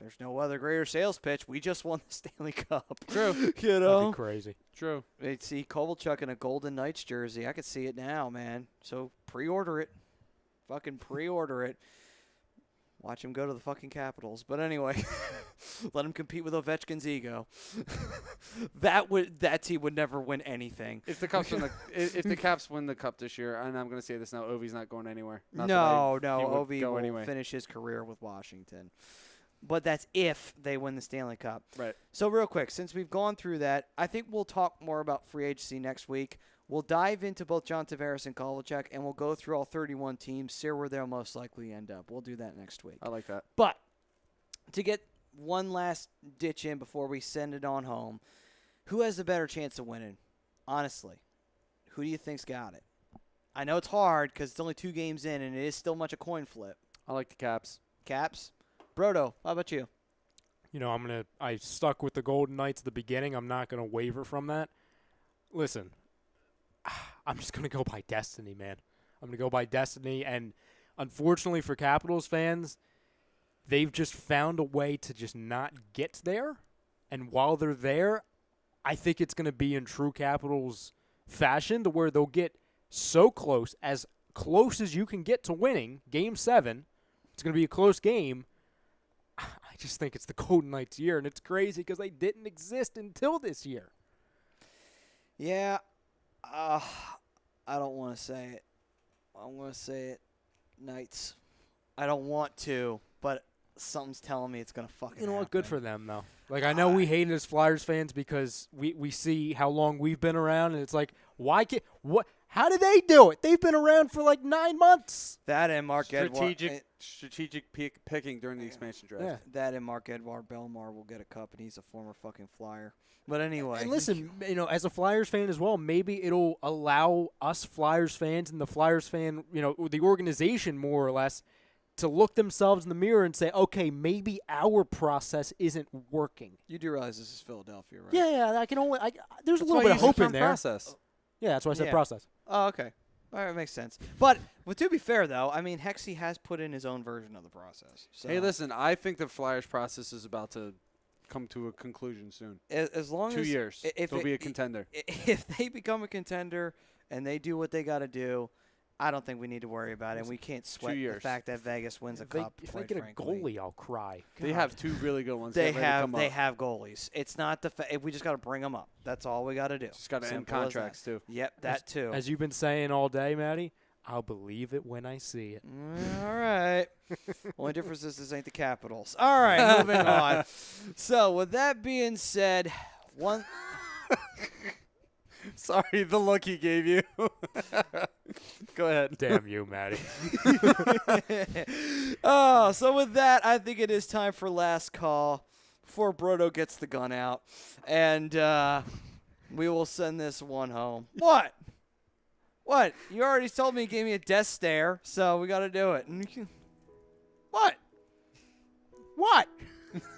there's no other greater sales pitch. We just won the Stanley Cup. True. You That'd know? be crazy. True. I'd see Kovalchuk in a Golden Knights jersey. I could see it now, man. So pre-order it. Fucking pre-order it. Watch him go to the fucking Capitals. But anyway, let him compete with Ovechkin's ego. That team would never win anything. If the Caps win the cup this year, and I'm going to say this now, Ovi's not going anywhere. Not that No, he would Ovi go will anyway. finish his career with Washington. But that's if they win the Stanley Cup. Right. So real quick, since we've gone through that, I think we'll talk more about free agency next week. We'll dive into both John Tavares and Kovalchuk, and we'll go through all 31 teams, see where they'll most likely end up. We'll do that next week. I like that. But to get one last ditch in before we send it on home, who has a better chance of winning? Honestly, who do you think's got it? I know it's hard because it's only 2 games in, and it is still much a coin flip. I like the Caps. Caps? Brodo, how about you? You know, I stuck with the Golden Knights at the beginning. I'm not going to waver from that. Listen, I'm just going to go by destiny, man. I'm going to go by destiny. And unfortunately for Capitals fans, they've just found a way to just not get there. And while they're there, I think it's going to be in true Capitals fashion to where they'll get so close as you can get to winning Game 7. It's going to be a close game. I just think it's the Golden Knights' year, and it's crazy because they didn't exist until this year. Yeah, I don't want to say it. I'm going to say it, Knights. I don't want to, but something's telling me it's going to fucking You know what? happen. Good for them, though. Like, I know we hate it as Flyers fans because we see how long we've been around, and it's like, how did they do it? They've been around for like 9 months. That and Mark Edward. Strategic picking during the expansion draft. Yeah. That and Mark Edward Belmar will get a cup, and he's a former fucking Flyer. But anyway. And listen, as a Flyers fan as well, maybe it'll allow us Flyers fans and the Flyers fan, the organization more or less, to look themselves in the mirror and say, okay, maybe our process isn't working. You do realize this is Philadelphia, right? Yeah, I can only. There's a That's little why bit you of use the hope in term there. Process. Yeah, that's why I said Yeah. process. Oh, okay. All right, makes sense. But to be fair, though, I mean, Hexy has put in his own version of the process. So Hey, listen, I think the Flyers process is about to come to a conclusion soon. As long 2 as years, they'll be a contender. If they become a contender and they do what they got to do, I don't think we need to worry about it. And we can't sweat the years. fact that Vegas wins a If they cup. get quite a frankly. goalie, I'll cry. They God. have 2 really good ones. They Get ready to come have up. goalies. It's not we just got to bring them up. That's all we got to do. Just got to end Simple as contracts too. Yep, that too. As you've been saying all day, Maddie, I'll believe it when I see it. All right. Only difference is this ain't the Capitals. All right, moving on. So with that being said, one. Sorry, the look he gave you. Go ahead. Damn you, Maddie. So with that, I think it is time for last call before Brodo gets the gun out, and we will send this one home. What? What? You already told me you gave me a death stare, so we got to do it. What? What?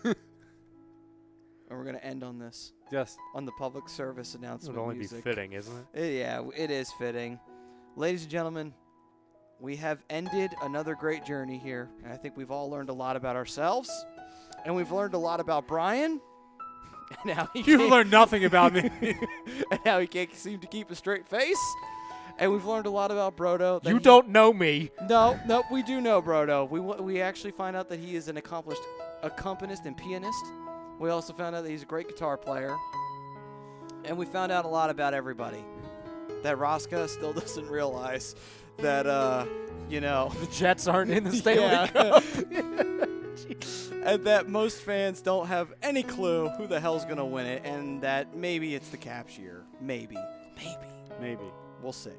And we're gonna end on this. Yes. On the public service It announcement would only music. be fitting, isn't it? Yeah, it is fitting. Ladies and gentlemen, we have ended another great journey here. And I think we've all learned a lot about ourselves, and we've learned a lot about Brian. And how You've learned nothing about me. and how he can't seem to keep a straight face. And we've learned a lot about Brodo. You don't know me. No, we do know Brodo. We actually find out that he is an accomplished accompanist and pianist. We also found out that he's a great guitar player. And we found out a lot about everybody. That Rosca still doesn't realize that, The Jets aren't in the Stanley Yeah. Cup. and that most fans don't have any clue who the hell's going to win it, and that maybe it's the Caps year. Maybe. We'll see.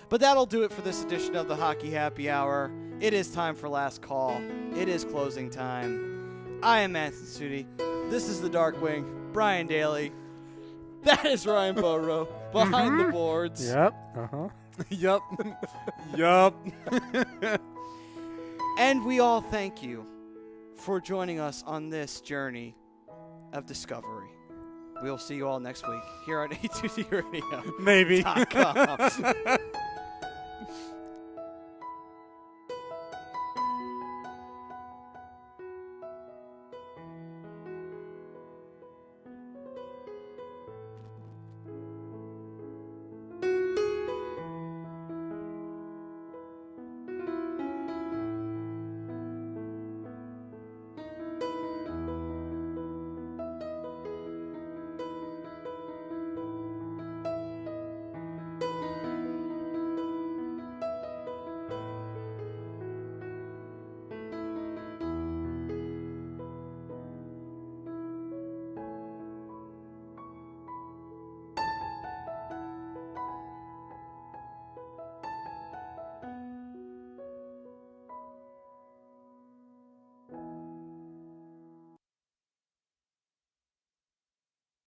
But that'll do it for this edition of the Hockey Happy Hour. It is time for last call. It is closing time. I am Manson Sudi. This is the Dark Wing. Brian Daly. That is Ryan Boro behind the boards. Yep. Uh-huh. Yup. Yup. And we all thank you for joining us on this journey of discovery. We'll see you all next week here on A2D Radio. Maybe. .com.